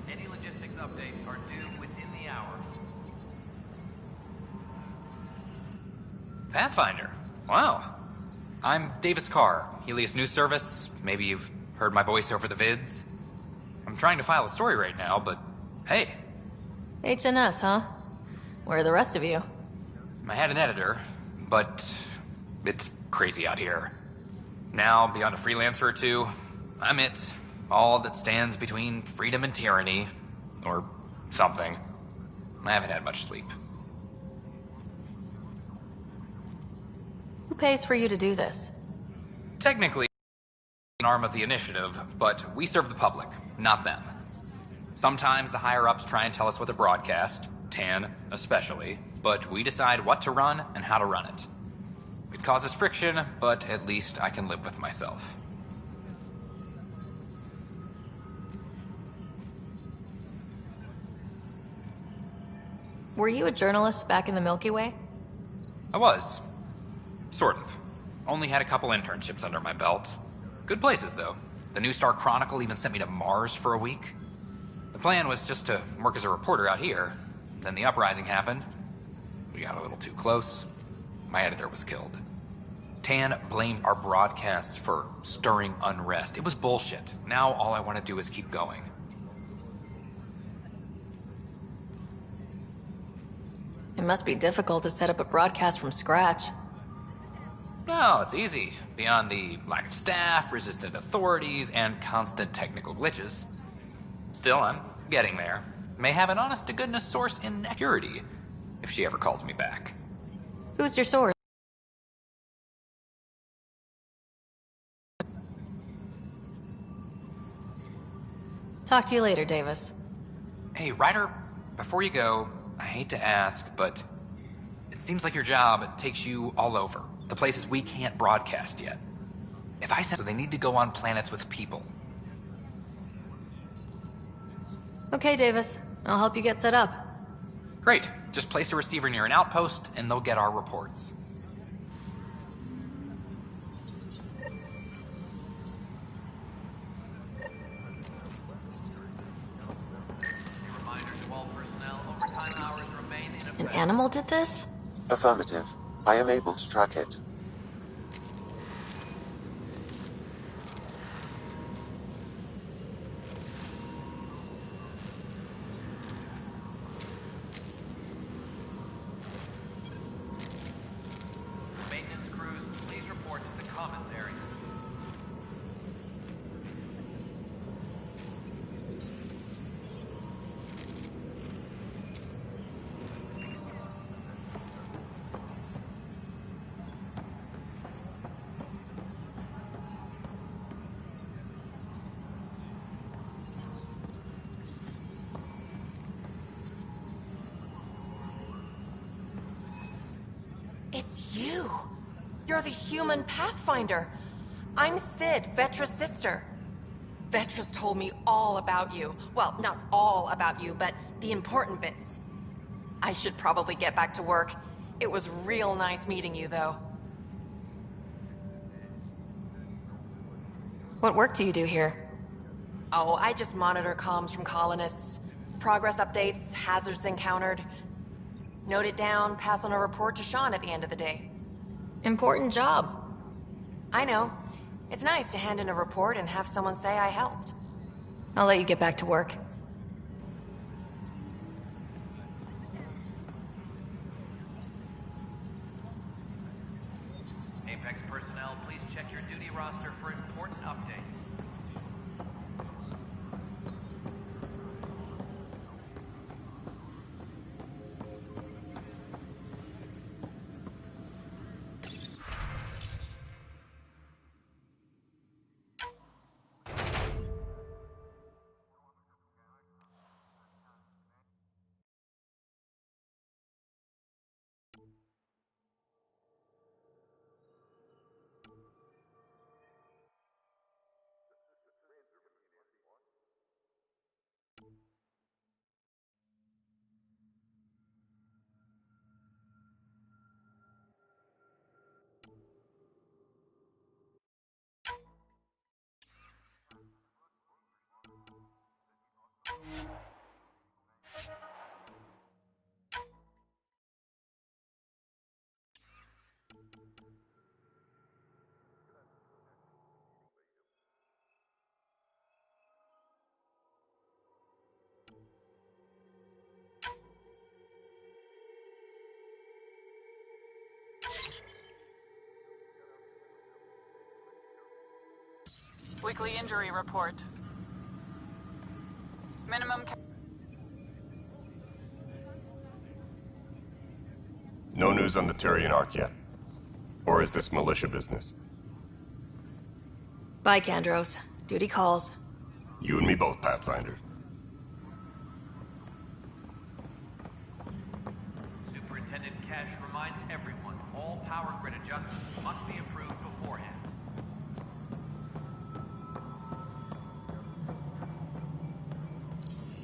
Any logistics updates are due within the hour. Pathfinder. Wow. I'm Davis Carr, Helios News Service. Maybe you've heard my voice over the vids. I'm trying to file a story right now, but hey. HNS, huh? Where are the rest of you? I had an editor, but it's crazy out here. Now, beyond a freelancer or two, I'm it. All that stands between freedom and tyranny. Or something. I haven't had much sleep. Who pays for you to do this? Technically, an arm of the initiative, but we serve the public, not them. Sometimes the higher-ups try and tell us what to broadcast, Tan especially, but we decide what to run and how to run it. It causes friction, but at least I can live with myself. Were you a journalist back in the Milky Way? I was. Sort of. Only had a couple internships under my belt. Good places, though. The New Star Chronicle even sent me to Mars for a week. The plan was just to work as a reporter out here. Then the uprising happened. We got a little too close. My editor was killed. Tan blamed our broadcasts for stirring unrest. It was bullshit. Now all I want to do is keep going. It must be difficult to set up a broadcast from scratch. No, it's easy. Beyond the lack of staff, resistant authorities, and constant technical glitches. Still, I'm getting there. May have an honest-to-goodness source in security, if she ever calls me back. Who's your source? Talk to you later, Davis. Hey, Ryder, before you go, I hate to ask, but it seems like your job takes you all over. The places we can't broadcast yet. If I said so, they need to go on planets with people. Okay, Davis. I'll help you get set up. Great. Just place a receiver near an outpost, and they'll get our reports. An animal did this? Affirmative. I am able to track it. Maintenance crews, please report to the commons area. It's you! You're the human Pathfinder. I'm Sid, Vetra's sister. Vetra's told me all about you. Well, not all about you, but the important bits. I should probably get back to work. It was real nice meeting you, though. What work do you do here? Oh, I just monitor comms from colonists. Progress updates, hazards encountered. Note it down, pass on a report to Sean at the end of the day. Important job. I know. It's nice to hand in a report and have someone say I helped. I'll let you get back to work. Apex personnel, please check your duty roster for important updates. Weekly injury report. Minimum... No news on the Turian Ark yet? Or is this militia business? Bye, Kandros. Duty calls. You and me both, Pathfinder. Superintendent Cash reminds everyone all power grid adjustments must be approved beforehand.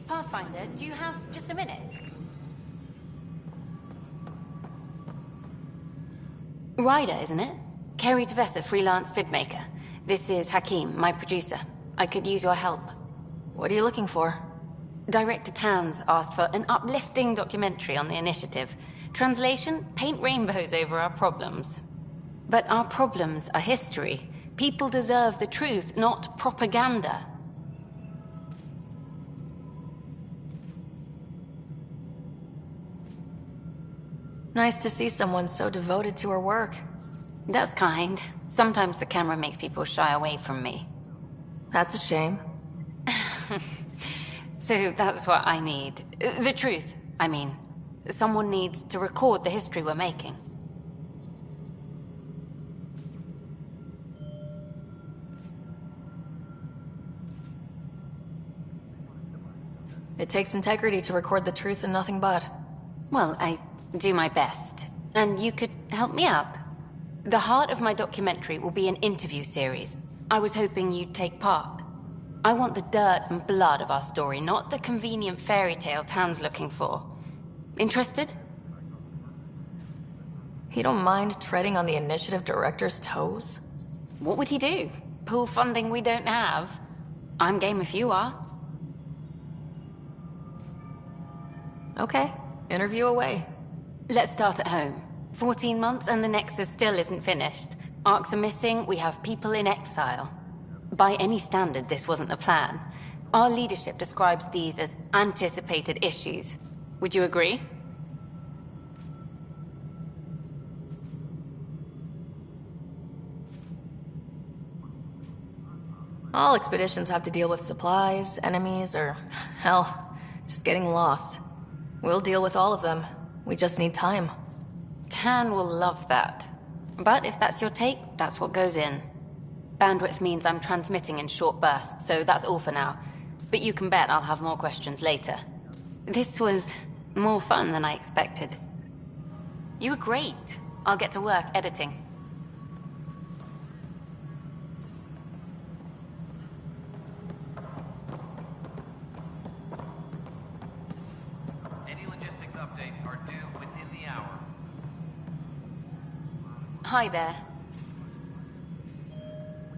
Pathfinder, do you have just a minute? Ryder, isn't it? Kerry Tavessa, freelance vidmaker. This is Hakim, my producer. I could use your help. What are you looking for? Director Tanz asked for an uplifting documentary on the initiative. Translation, paint rainbows over our problems. But our problems are history. People deserve the truth, not propaganda. Nice to see someone so devoted to her work. That's kind. Sometimes the camera makes people shy away from me. That's a shame. So that's what I need. The truth, I mean. Someone needs to record the history we're making. It takes integrity to record the truth and nothing but. Well, I do my best. And you could help me out. The heart of my documentary will be an interview series. I was hoping you'd take part. I want the dirt and blood of our story, not the convenient fairy tale Tan's looking for. Interested? You don't mind treading on the initiative director's toes? What would he do? Pool funding we don't have? I'm game if you are. Okay, interview away. Let's start at home. 14 months and the Nexus still isn't finished. Arcs are missing, we have people in exile. By any standard, this wasn't the plan. Our leadership describes these as anticipated issues. Would you agree? All expeditions have to deal with supplies, enemies, or, hell, just getting lost. We'll deal with all of them. We just need time. Tan will love that. But if that's your take, that's what goes in. Bandwidth means I'm transmitting in short bursts, so that's all for now. But you can bet I'll have more questions later. This was more fun than I expected. You were great. I'll get to work editing. Any logistics updates are due within the hour. Hi there.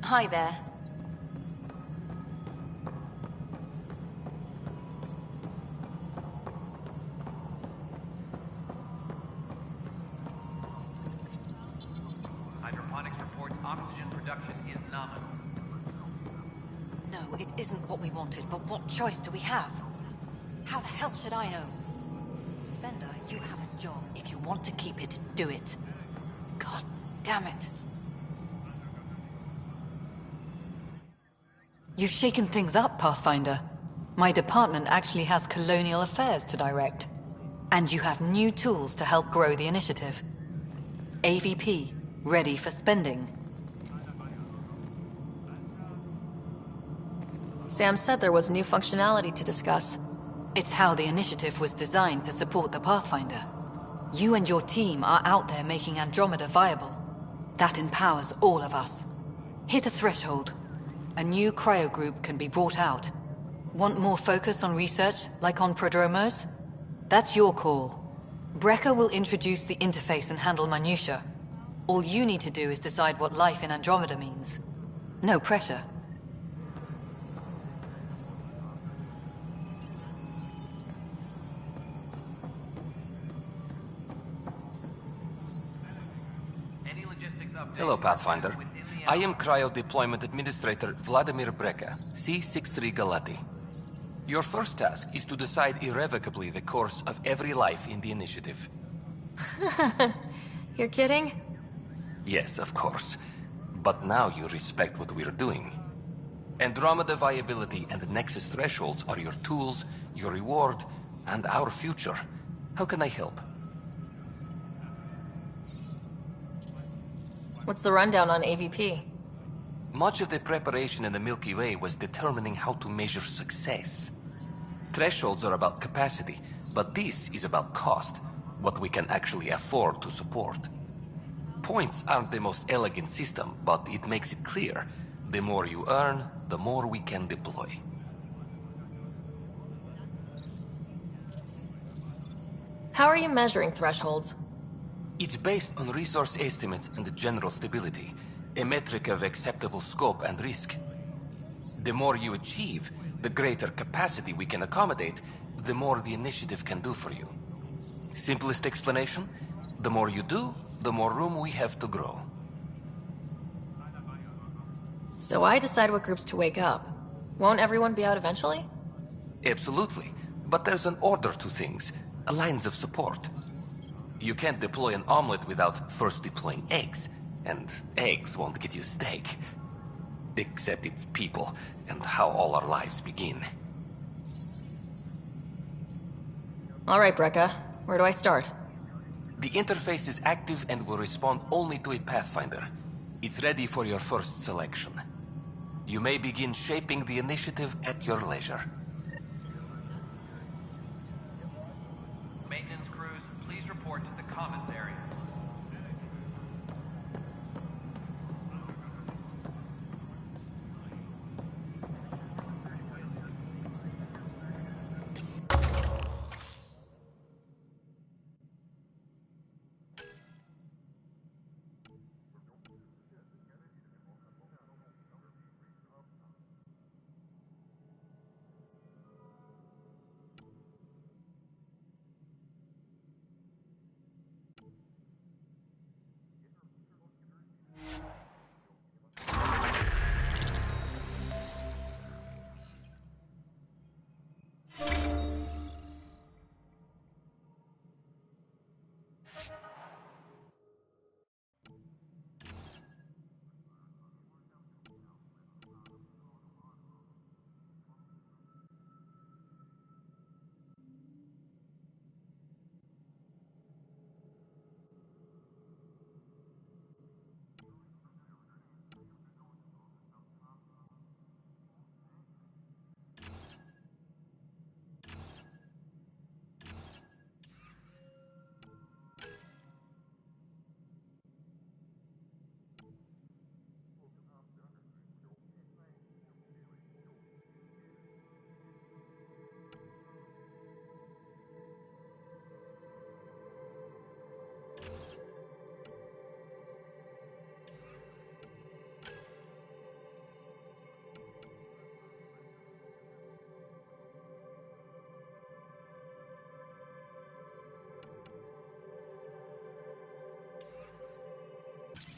Hi there. Hydroponics reports oxygen production is nominal. No, it isn't what we wanted, but what choice do we have? How the hell should I know? Spender, you have a job. If you want to keep it, do it. God damn it. You've shaken things up, Pathfinder. My department actually has colonial affairs to direct. And you have new tools to help grow the initiative. AVP, ready for spending. Sam said there was new functionality to discuss. It's how the initiative was designed to support the Pathfinder. You and your team are out there making Andromeda viable. That empowers all of us. Hit a threshold. A new cryo group can be brought out. Want more focus on research, like on Prodromos? That's your call. Brecker will introduce the interface and handle minutiae. All you need to do is decide what life in Andromeda means. No pressure. Hello, Pathfinder. I am Cryo Deployment Administrator Vladimir Brecker, C-63 Galati. Your first task is to decide irrevocably the course of every life in the initiative. You're kidding? Yes, of course. But now you respect what we're doing. Andromeda viability and Nexus thresholds are your tools, your reward, and our future. How can I help? What's the rundown on AVP? Much of the preparation in the Milky Way was determining how to measure success. Thresholds are about capacity, but this is about cost, what we can actually afford to support. Points aren't the most elegant system, but it makes it clear. The more you earn, the more we can deploy. How are you measuring thresholds? It's based on resource estimates and general stability, a metric of acceptable scope and risk. The more you achieve, the greater capacity we can accommodate, the more the initiative can do for you. Simplest explanation, the more you do, the more room we have to grow. So I decide what groups to wake up. Won't everyone be out eventually? Absolutely. But there's an order to things. Lines of support. You can't deploy an omelet without first deploying eggs. And eggs won't get you steak. Except it's people, and how all our lives begin. Alright, Brekka. Where do I start? The interface is active and will respond only to a Pathfinder. It's ready for your first selection. You may begin shaping the initiative at your leisure. Maintenance crews, please report to the commons area.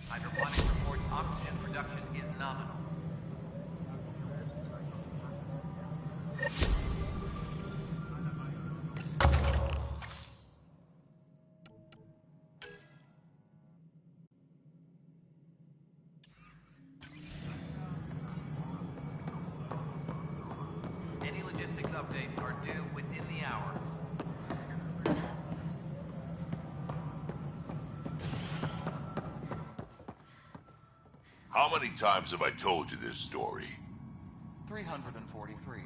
Hydroponic reports oxygen production is nominal. Any logistics updates are due within the hour. How many times have I told you this story? 343.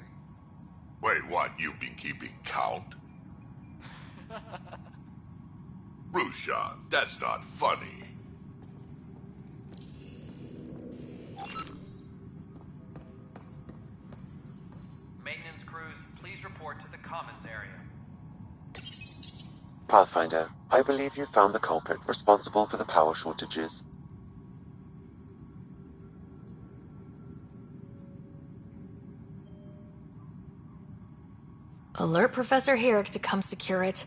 Wait, what? You've been keeping count? Rushan, that's not funny. Maintenance crews, please report to the commons area. Pathfinder, I believe you found the culprit responsible for the power shortages. Alert Professor Herrick to come secure it.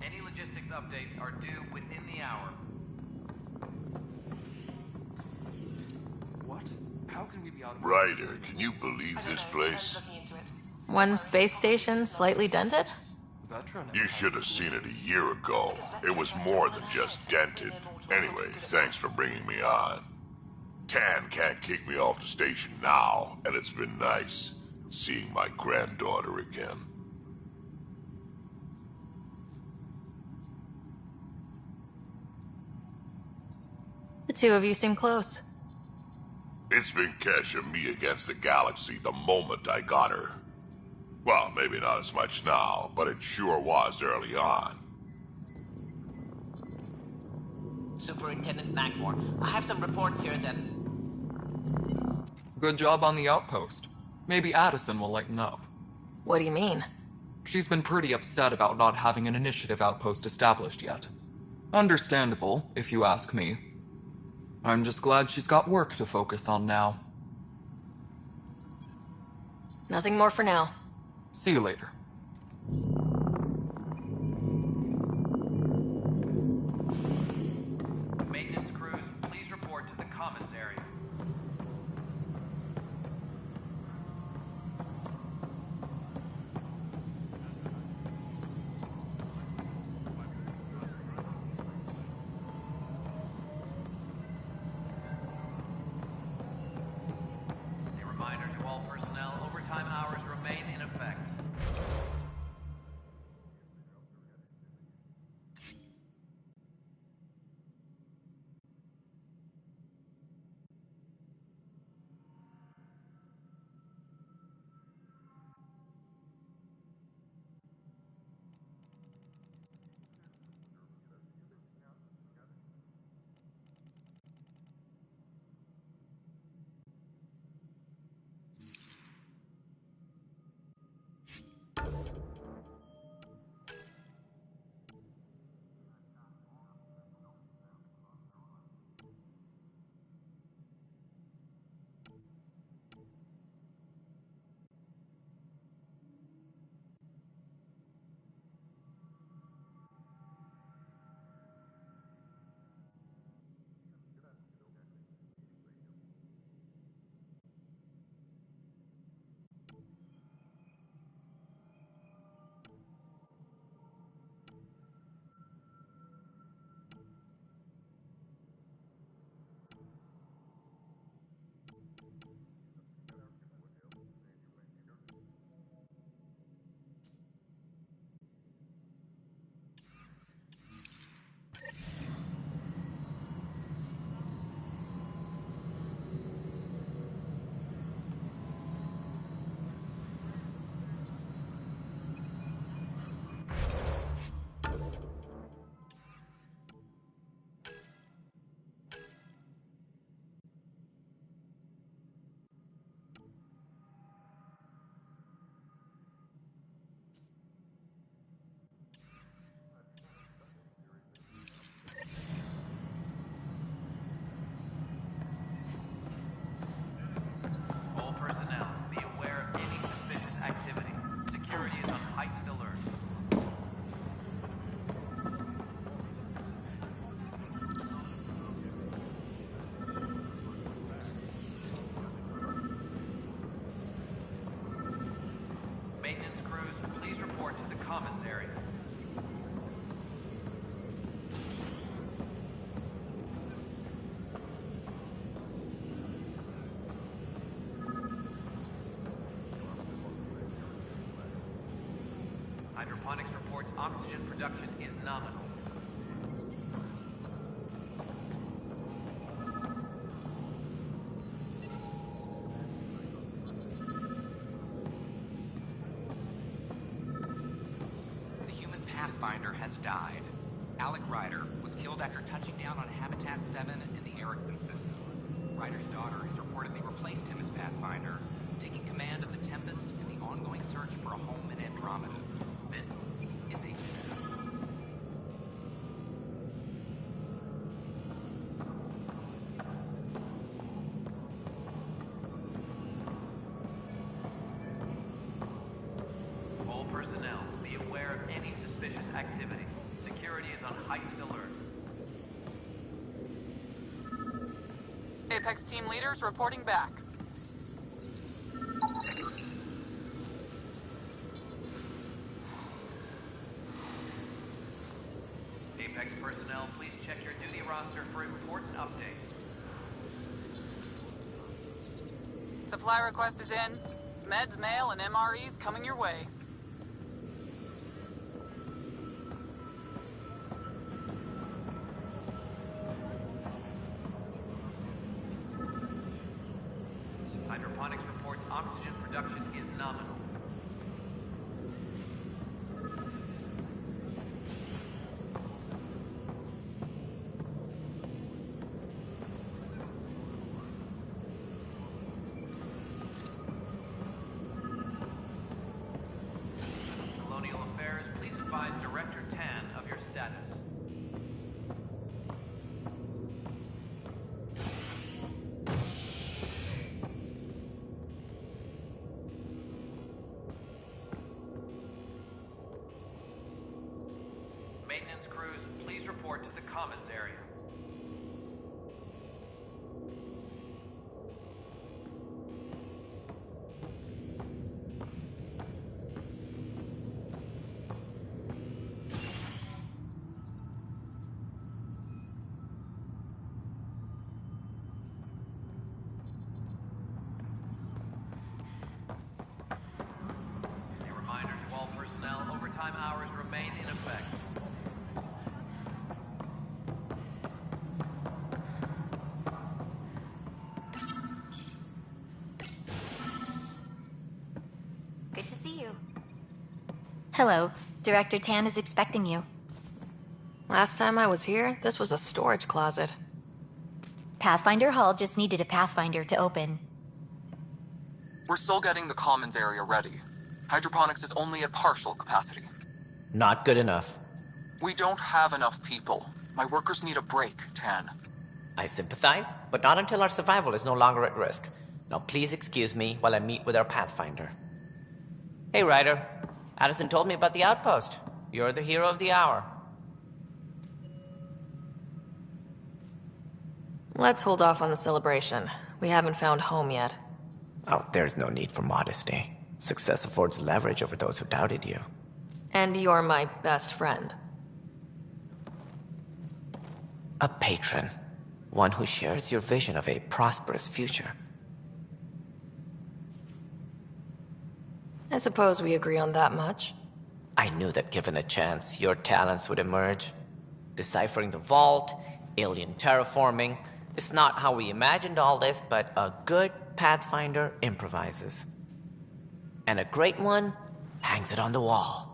Any logistics updates are due within the hour. What? How can we be out of... Ryder, can you believe this place? One space station slightly dented? You should have seen it a year ago. It was more than just dented. Anyway, thanks for bringing me on. Tan can't kick me off the station now, and it's been nice seeing my granddaughter again. The two of you seem close. It's been Kesh and me against the galaxy the moment I got her. Well, maybe not as much now, but it sure was early on. Superintendent Magmore, I have some reports here that... Good job on the outpost. Maybe Addison will lighten up. What do you mean? She's been pretty upset about not having an initiative outpost established yet. Understandable, if you ask me. I'm just glad she's got work to focus on now. Nothing more for now. See you later. Maintenance crews, please report to the commons area. A reminder to all personnel, overtime hours remain in effect. All personnel, be aware of any suspicious activity. Security is on heightened alert. Maintenance crews, please report to the commons area. Hydroponics reports oxygen production is nominal. The human Pathfinder has died. Alec Ryder was killed after touching down on Habitat 7 in the Erickson system. Ryder's daughter has reportedly replaced him as Pathfinder, taking command of the Tempest in the ongoing search for a home in Andromeda. This is a All personnel, be aware of any suspicious activity. Security is on heightened alert. Apex team leaders reporting back. Apex personnel, please check your duty roster for reports and updates. Supply request is in. Meds, mail, and MREs coming your way. Hydroponics reports oxygen production is nominal. Colonial Affairs, please advise Director Tan of your status. Maintenance crews, please report to the Commons area. A reminder to all personnel, overtime hours remain in effect. Good to see you. Hello. Director Tan is expecting you. Last time I was here, this was a storage closet. Pathfinder Hall just needed a Pathfinder to open. We're still getting the Commons area ready. Hydroponics is only at partial capacity. Not good enough. We don't have enough people. My workers need a break, Tan. I sympathize, but not until our survival is no longer at risk. Now please excuse me while I meet with our Pathfinder. Hey, Ryder. Addison told me about the outpost. You're the hero of the hour. Let's hold off on the celebration. We haven't found home yet. Oh, there's no need for modesty. Success affords leverage over those who doubted you. And you're my best friend. A patron. One who shares your vision of a prosperous future. I suppose we agree on that much. I knew that given a chance, your talents would emerge. Deciphering the vault, alien terraforming. It's not how we imagined all this, but a good Pathfinder improvises. And a great one hangs it on the wall.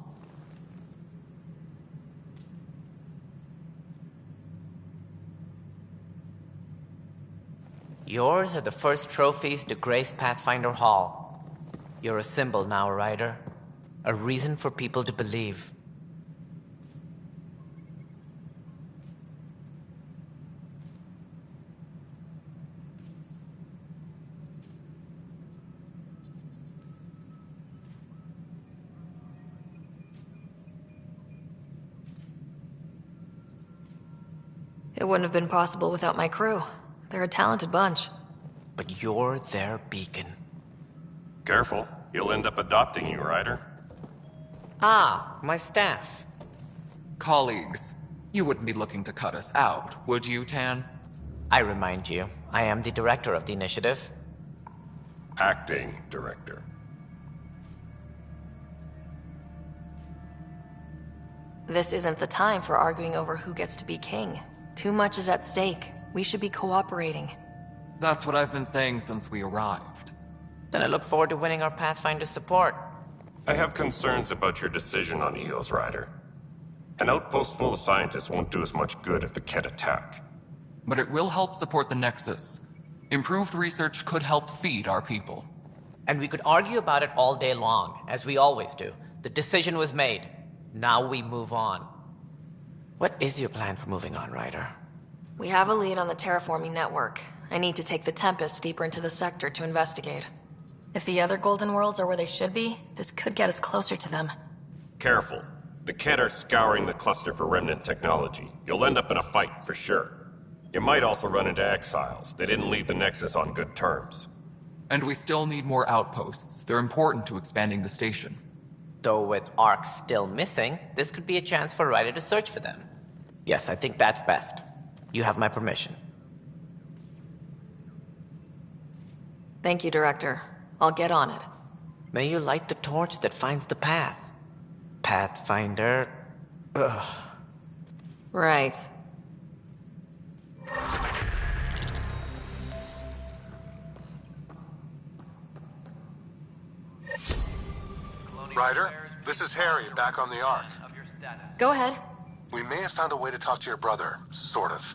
Yours are the first trophies to grace Pathfinder Hall. You're a symbol now, Ryder. A reason for people to believe. It wouldn't have been possible without my crew. They're a talented bunch. But you're their beacon. Careful. He'll end up adopting you, Ryder. Ah, my staff. Colleagues, you wouldn't be looking to cut us out, would you, Tan? I remind you, I am the director of the initiative. Acting director. This isn't the time for arguing over who gets to be king. Too much is at stake. We should be cooperating. That's what I've been saying since we arrived. Then I look forward to winning our Pathfinder's support. I have concerns about your decision on Eos, Ryder. An outpost full of scientists won't do us much good if the Kett attack. But it will help support the Nexus. Improved research could help feed our people. And we could argue about it all day long, as we always do. The decision was made. Now we move on. What is your plan for moving on, Ryder? We have a lead on the terraforming network. I need to take the Tempest deeper into the sector to investigate. If the other Golden Worlds are where they should be, this could get us closer to them. Careful. The Kett are scouring the cluster for remnant technology. You'll end up in a fight, for sure. You might also run into exiles. They didn't leave the Nexus on good terms. And we still need more outposts. They're important to expanding the station. Though with Ark still missing, this could be a chance for Ryder to search for them. Yes, I think that's best. You have my permission. Thank you, Director. I'll get on it. May you light the torch that finds the path. Pathfinder. Ugh. Right. Ryder, this is Harry, back on the Ark. Go ahead. We may have found a way to talk to your brother, sort of.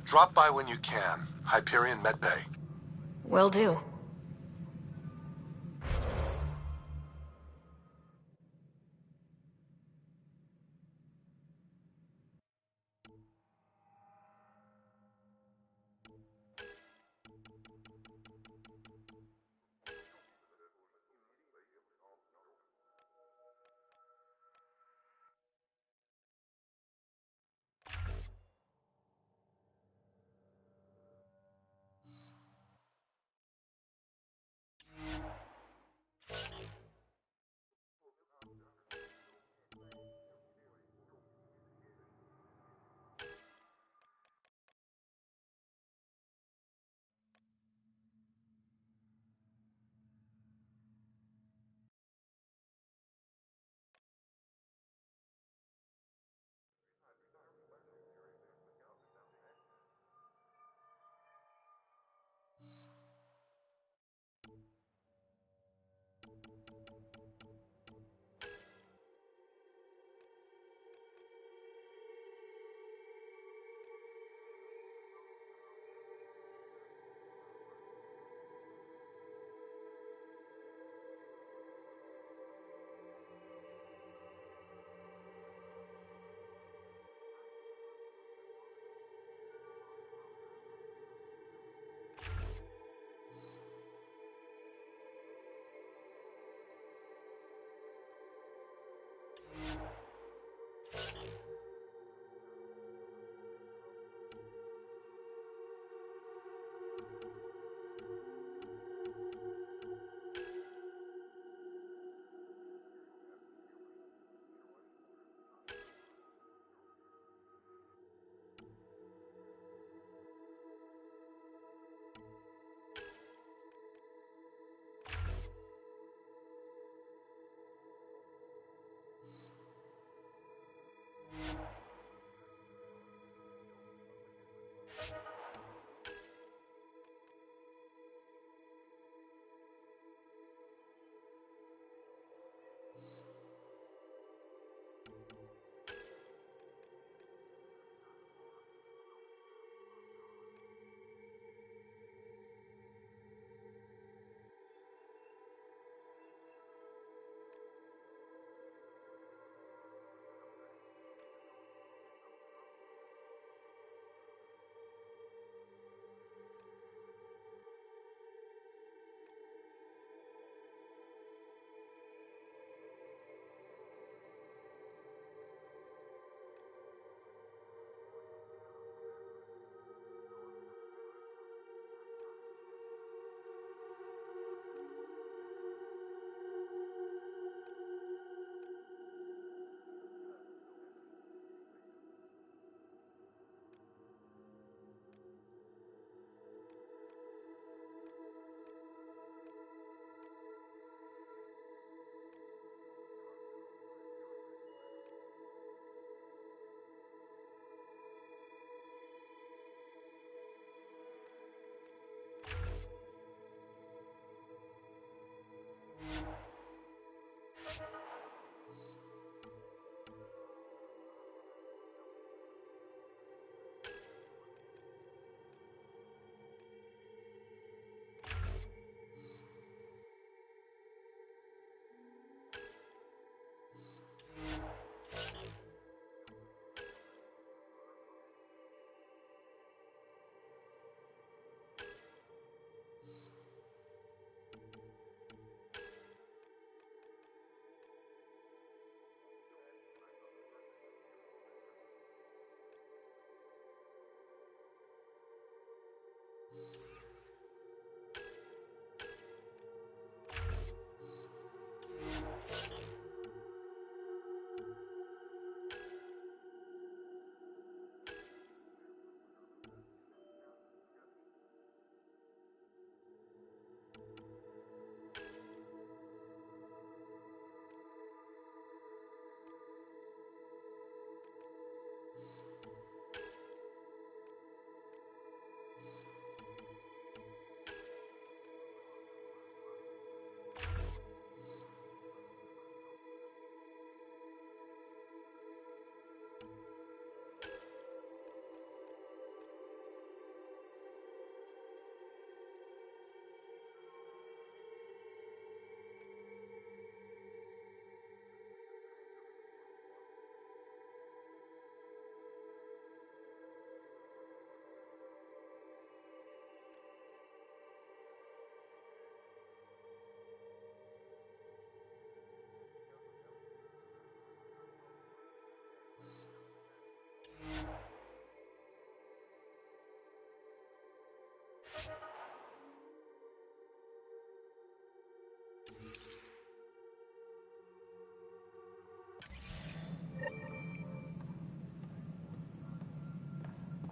Drop by when you can. Hyperion Medbay. Will do.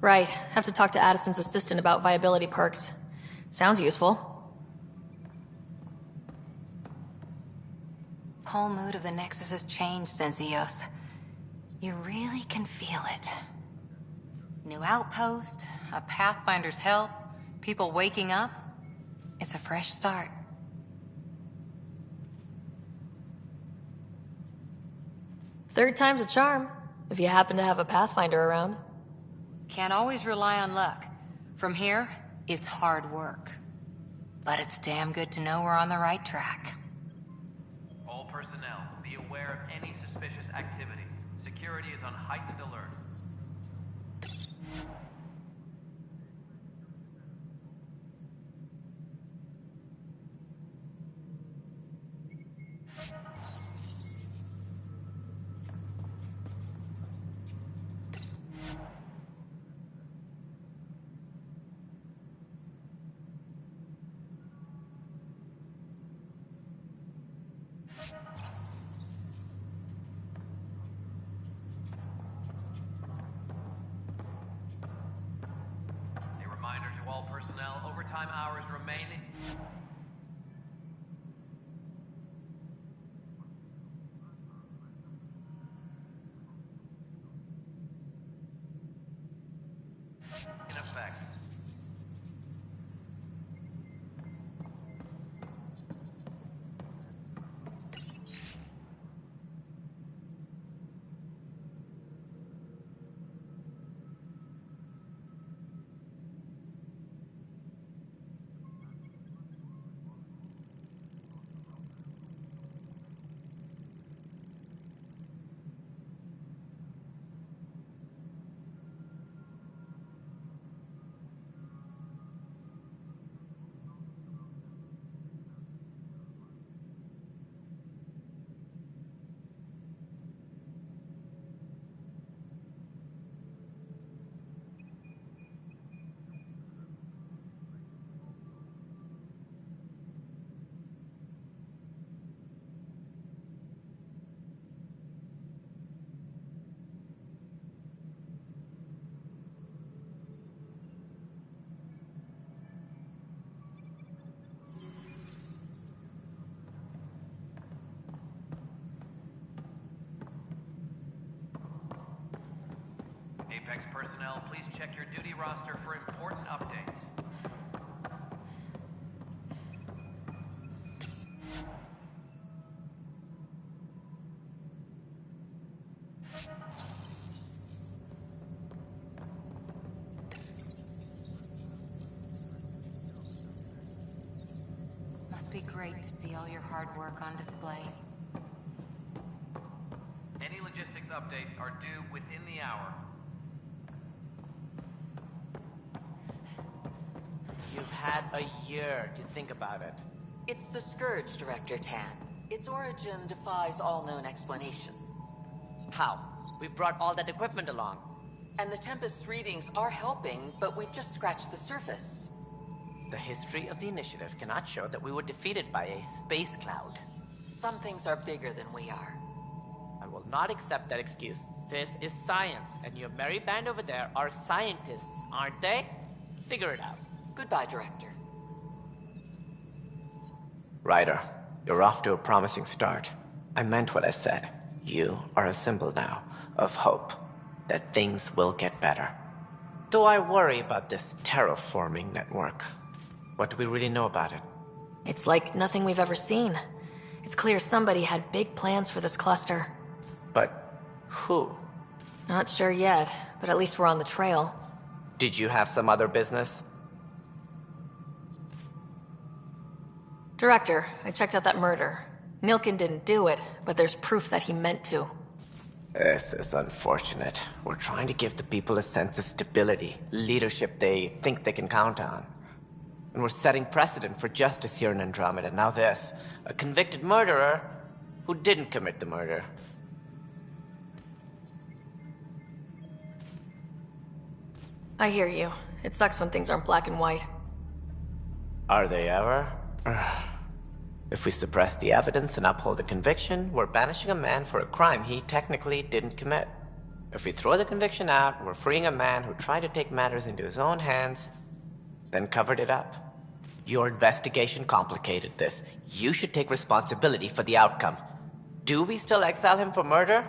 Right. Have to talk to Addison's assistant about viability perks. Sounds useful. Whole mood of the Nexus has changed since Eos. You really can feel it. New outpost, a Pathfinder's help, people waking up. It's a fresh start. Third time's a charm, if you happen to have a Pathfinder around. Can't always rely on luck. From here, it's hard work. But it's damn good to know we're on the right track. All personnel, be aware of any suspicious activity. Security is on heightened alert. A reminder to all personnel, overtime hours remaining. In effect. Apex personnel, please check your duty roster for important updates. Must be great to see all your hard work on display. Any logistics updates are due within the hour. You've had a year to think about it. It's the Scourge, Director Tan. Its origin defies all known explanation. How? We brought all that equipment along. And the Tempest's readings are helping, but we've just scratched the surface. The history of the initiative cannot show that we were defeated by a space cloud. Some things are bigger than we are. I will not accept that excuse. This is science, and your merry band over there are scientists, aren't they? Figure it out. Goodbye, Director. Ryder, you're off to a promising start. I meant what I said. You are a symbol now of hope that things will get better. Though I worry about this terraforming network. What do we really know about it? It's like nothing we've ever seen. It's clear somebody had big plans for this cluster. But who? Not sure yet, but at least we're on the trail. Did you have some other business? Director, I checked out that murder. Nilkin didn't do it, but there's proof that he meant to. This is unfortunate. We're trying to give the people a sense of stability, leadership they think they can count on. And we're setting precedent for justice here in Andromeda. Now this, a convicted murderer who didn't commit the murder. I hear you. It sucks when things aren't black and white. Are they ever? If we suppress the evidence and uphold the conviction, we're banishing a man for a crime he technically didn't commit. If we throw the conviction out, we're freeing a man who tried to take matters into his own hands, then covered it up. Your investigation complicated this. You should take responsibility for the outcome. Do we still exile him for murder?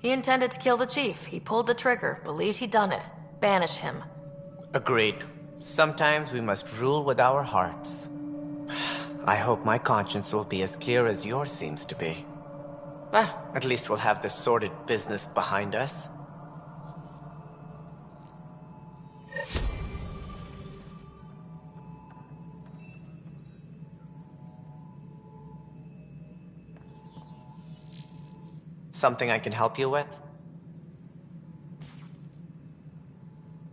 He intended to kill the chief. He pulled the trigger, believed he'd done it. Banish him. Agreed. Sometimes we must rule with our hearts. I hope my conscience will be as clear as yours seems to be. At least we'll have this sordid business behind us. Something I can help you with?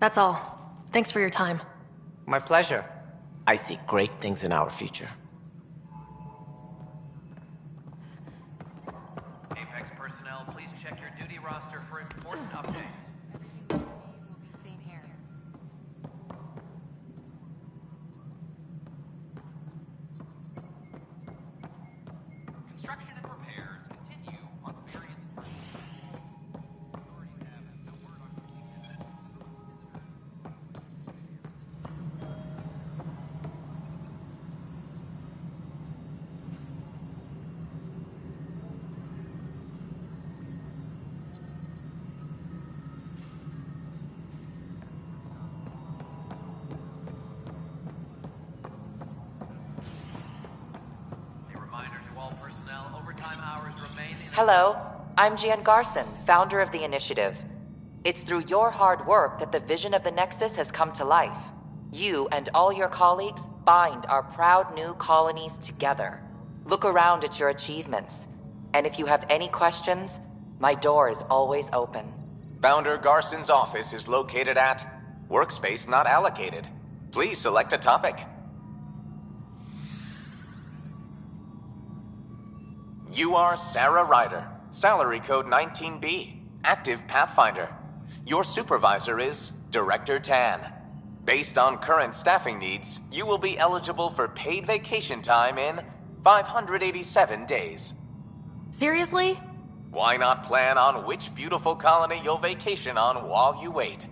That's all. Thanks for your time. My pleasure. I see great things in our future. Apex personnel, please check your duty roster for important updates. Construction and repairs continue on various... Hello, I'm Jan Garson, founder of the Initiative. It's through your hard work that the vision of the Nexus has come to life. You and all your colleagues bind our proud new colonies together. Look around at your achievements. And if you have any questions, my door is always open. Founder Garson's office is located at Workspace Not Allocated. Please select a topic. You are Sara Ryder, salary code 19B, active Pathfinder. Your supervisor is Director Tan. Based on current staffing needs, you will be eligible for paid vacation time in 587 days. Seriously? Why not plan on which beautiful colony you'll vacation on while you wait?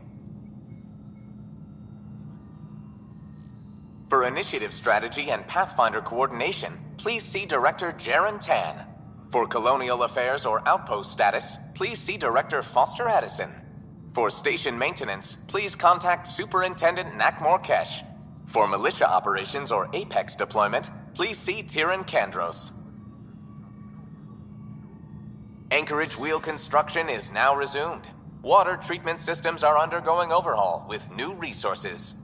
For initiative strategy and Pathfinder coordination, please see Director Jaren Tan. For colonial affairs or outpost status, please see Director Foster Addison. For station maintenance, please contact Superintendent Nakmor Kesh. For militia operations or Apex deployment, please see Tyran Kandros. Anchorage wheel construction is now resumed. Water treatment systems are undergoing overhaul with new resources.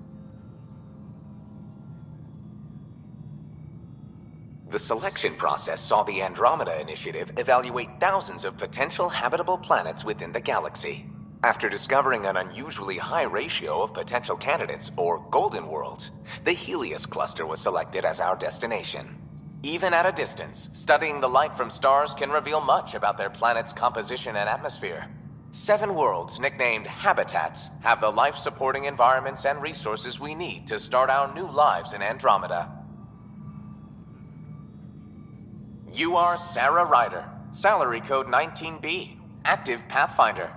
The selection process saw the Andromeda Initiative evaluate thousands of potential habitable planets within the galaxy. After discovering an unusually high ratio of potential candidates, or golden worlds, the Helios cluster was selected as our destination. Even at a distance, studying the light from stars can reveal much about their planet's composition and atmosphere. 7 worlds, nicknamed habitats, have the life-supporting environments and resources we need to start our new lives in Andromeda. You are Sara Ryder, salary code 19B, active Pathfinder.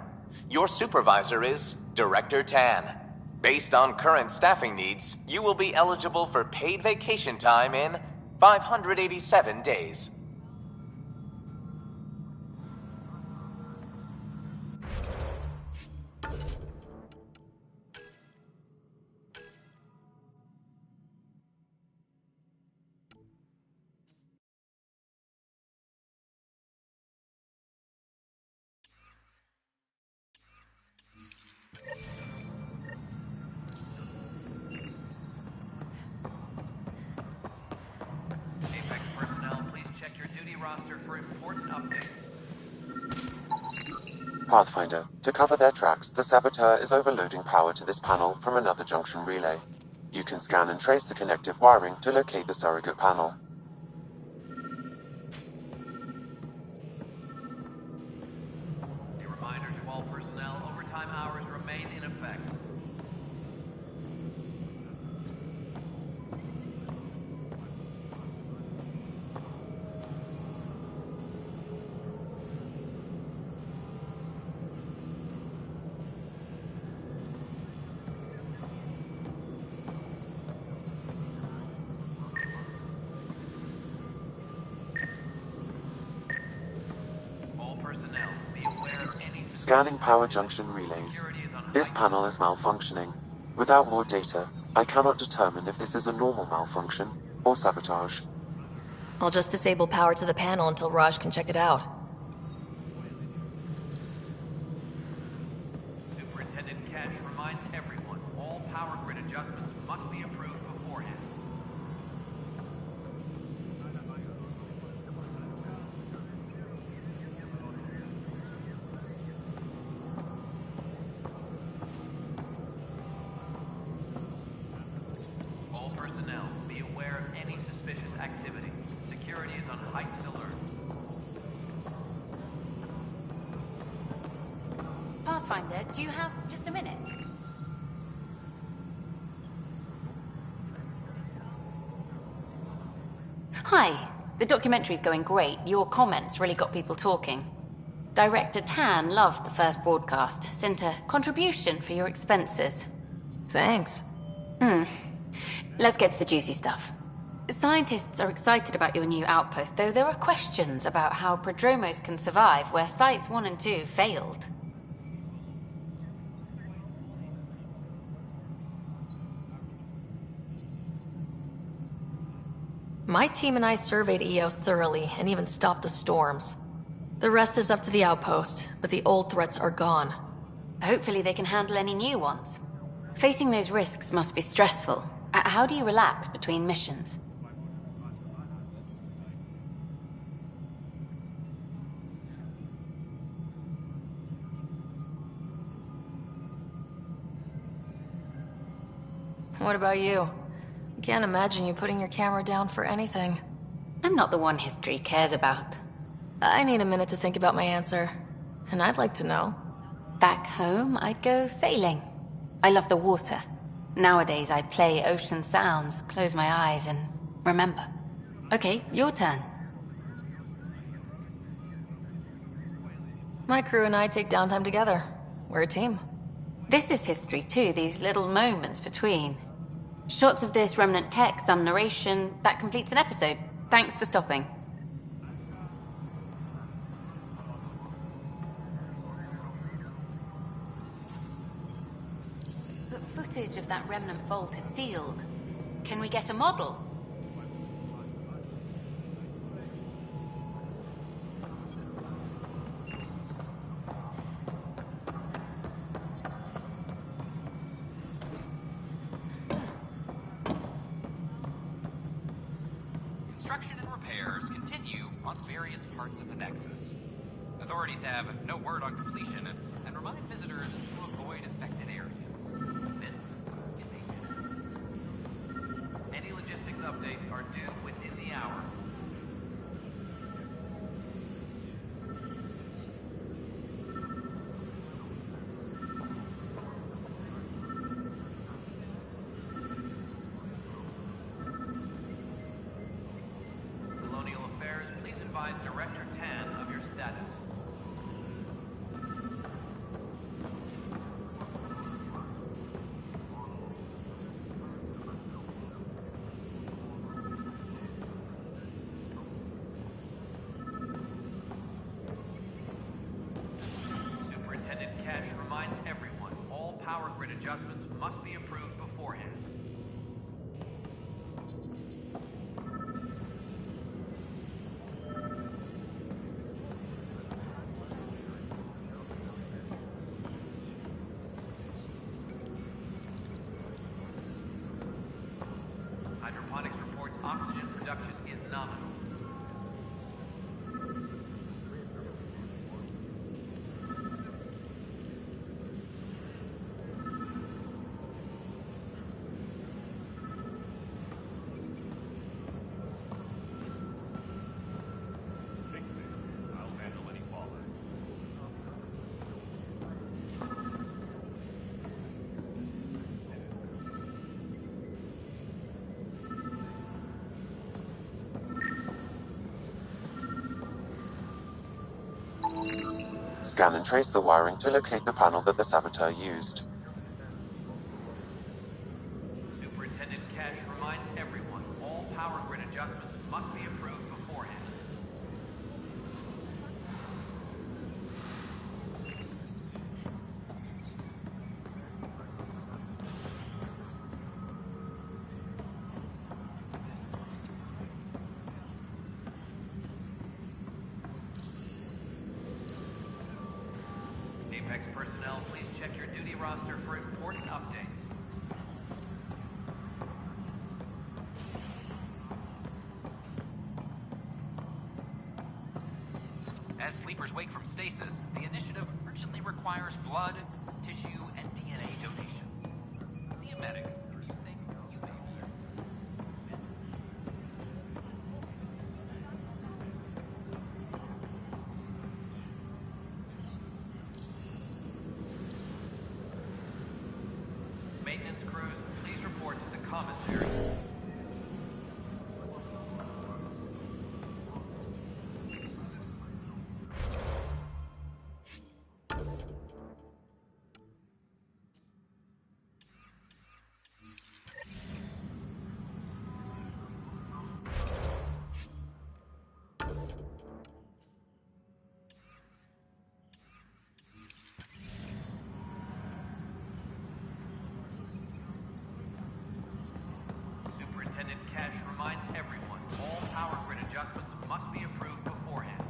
Your supervisor is Director Tan. Based on current staffing needs, you will be eligible for paid vacation time in 587 days. Pathfinder, to cover their tracks, the saboteur is overloading power to this panel from another junction relay. You can scan and trace the connective wiring to locate the surrogate panel. A reminder to all personnel, overtime hours remain in effect. Scanning power junction relays. This panel is malfunctioning. Without more data, I cannot determine if this is a normal malfunction or sabotage. I'll just disable power to the panel until Raj can check it out. Superintendent Cash reminds everyone, all power grid adjustments must be approved beforehand. All personnel, be aware of any suspicious activity. Security is on heightened alert. Pathfinder, do you have just a minute? Hi. The documentary's going great. Your comments really got people talking. Director Tan loved the first broadcast. Sent a contribution for your expenses. Thanks. Let's get to the juicy stuff. Scientists are excited about your new outpost, though there are questions about how prodromos can survive where Sites 1 and 2 failed. My team and I surveyed EOS thoroughly and even stopped the storms. The rest is up to the outpost, but the old threats are gone. Hopefully they can handle any new ones. Facing those risks must be stressful. How do you relax between missions? What about you? I can't imagine you putting your camera down for anything. I'm not the one history cares about. I need a minute to think about my answer. And I'd like to know. Back home, I'd go sailing. I love the water. Nowadays, I play ocean sounds, close my eyes, and remember. Okay, your turn. My crew and I take downtime together. We're a team. This is history too, these little moments between. Shots of this remnant tech, some narration, that completes an episode. Thanks for stopping. But footage of that remnant vault is sealed. Can we get a model? Construction and repairs continue on various parts of the Nexus. Authorities have no word on completion and remind visitors to avoid affected areas. This is a... Any logistics updates are due within the hour. Colonial Affairs, please advise Director Tan of your status. Superintendent Cash reminds everyone, all power grid adjustments must be approved beforehand. Hydroponics reports oxygen production is nominal. Scan and trace the wiring to locate the panel that the saboteur used. Superintendent Cash reminds everyone all power grid adjustments must be approved beforehand. Apex personnel, please check your duty roster for important updates. As sleepers wake from stasis, the initiative urgently requires blood, tissue, and DNA donations. See a medic. You think you may be. Maintenance crews, please report to the commissary. Superintendent Cash reminds everyone all power grid adjustments must be approved beforehand.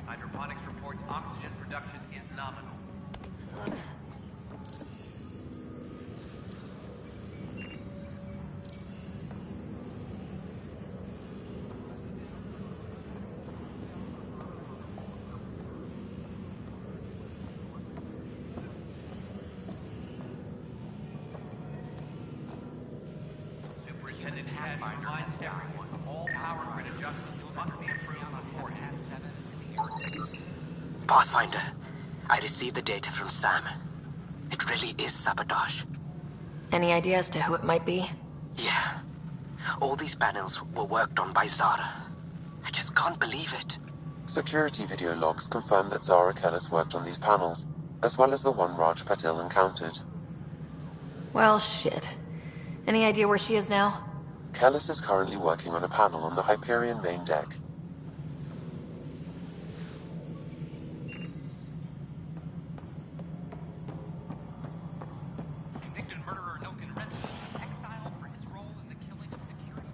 Hydroponics reports oxygen production is nominal. Superintendent Cash reminds everyone all power grid adjustments must be approved beforehand. Pathfinder, I received the data from Sam. It really is sabotage. Any idea as to who it might be? Yeah. All these panels were worked on by Zara. I just can't believe it. Security video logs confirm that Zara Kellis worked on these panels, as well as the one Raj Patil encountered. Well, shit. Any idea where she is now? Kellis is currently working on a panel on the Hyperion main deck. Convicted murderer Nilkin Renton, exiled for his role in the killing of security.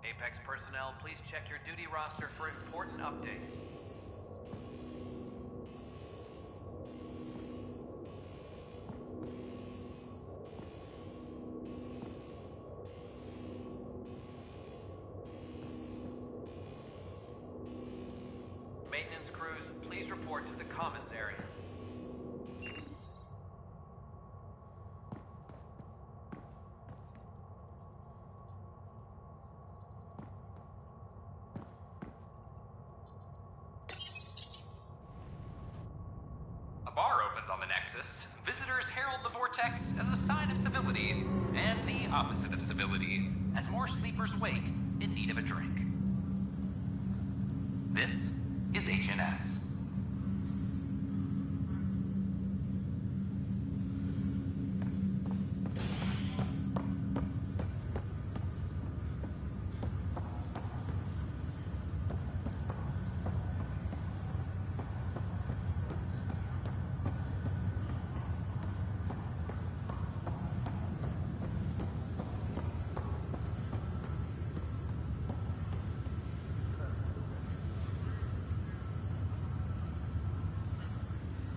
Apex personnel, please check your duty roster for important updates. Maintenance crews, please report to the commons area. A bar opens on the Nexus. Visitors herald the vortex as a sign of civility, and the opposite of civility, as more sleepers wake in need of a drink. This is HNS.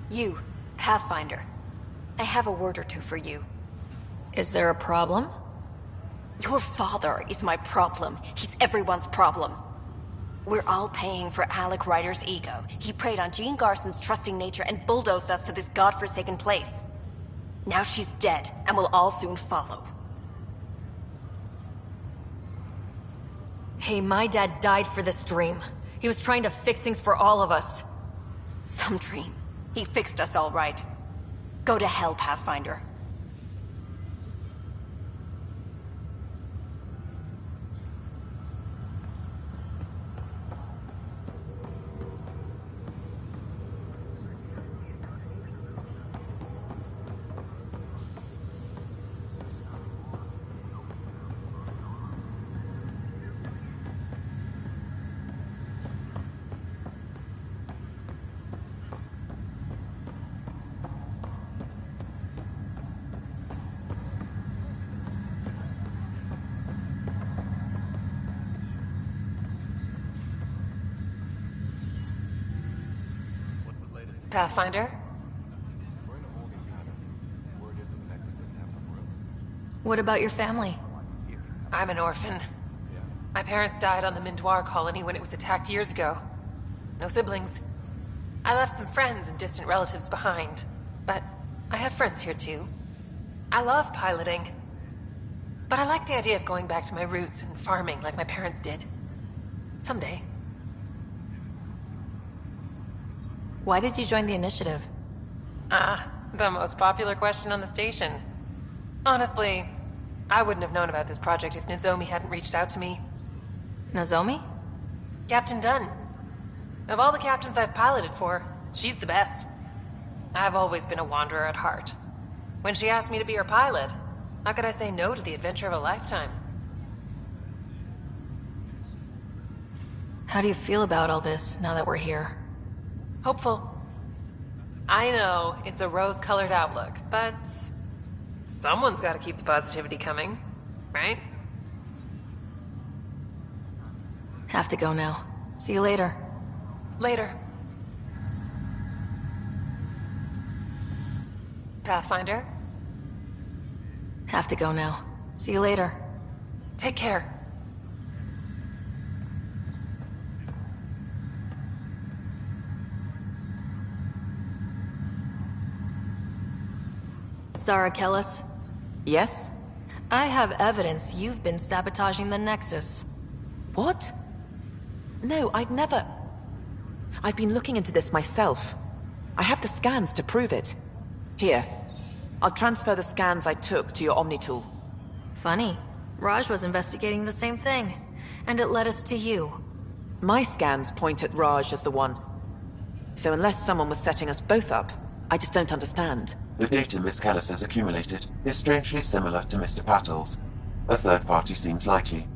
You, Pathfinder. I have a word or two for you. Is there a problem? Your father is my problem. He's everyone's problem. We're all paying for Alec Ryder's ego. He preyed on Jean Garson's trusting nature and bulldozed us to this godforsaken place. Now she's dead, and we'll all soon follow. Hey, my dad died for this dream. He was trying to fix things for all of us. Some dream. He fixed us all right. Go to hell, Pathfinder. Pathfinder? What about your family? I'm an orphan. My parents died on the Mindoir colony when it was attacked years ago. No siblings. I left some friends and distant relatives behind, but I have friends here too. I love piloting, but I like the idea of going back to my roots and farming like my parents did. Someday. Why did you join the initiative? The most popular question on the station. Honestly, I wouldn't have known about this project if Nozomi hadn't reached out to me. Nozomi? Captain Dunn. Of all the captains I've piloted for, she's the best. I've always been a wanderer at heart. When she asked me to be her pilot, how could I say no to the adventure of a lifetime? How do you feel about all this, now that we're here? Hopeful. I know, it's a rose-colored outlook, but someone's got to keep the positivity coming, right? Have to go now. See you later. Later. Pathfinder? Have to go now. See you later. Take care. Sara Kellis? Yes? I have evidence you've been sabotaging the Nexus. What? No, I'd never... I've been looking into this myself. I have the scans to prove it. Here. I'll transfer the scans I took to your Omni tool. Funny. Raj was investigating the same thing, and it led us to you. My scans point at Raj as the one. So unless someone was setting us both up, I just don't understand. The data Miss Kellis has accumulated is strangely similar to Mr. Patel's. A third party seems likely.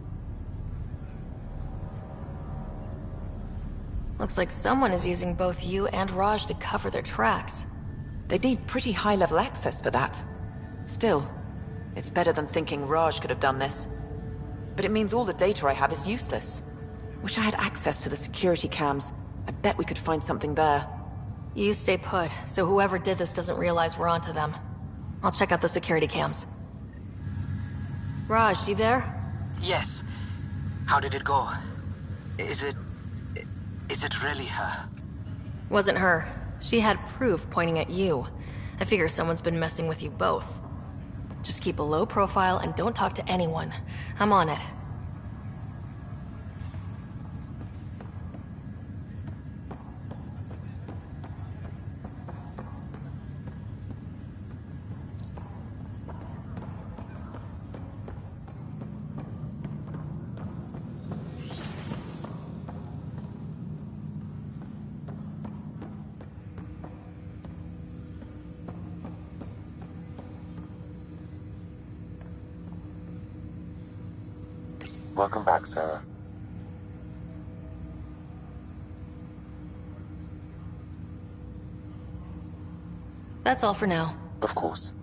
Looks like someone is using both you and Raj to cover their tracks. They need pretty high-level access for that. Still, it's better than thinking Raj could have done this. But it means all the data I have is useless. Wish I had access to the security cams. I bet we could find something there. You stay put, so whoever did this doesn't realize we're onto them. I'll check out the security cams. Raj, you there? Yes. How did it go? Is it really her? Wasn't her. She had proof pointing at you. I figure someone's been messing with you both. Just keep a low profile and don't talk to anyone. I'm on it. Welcome back, Sarah. That's all for now. Of course.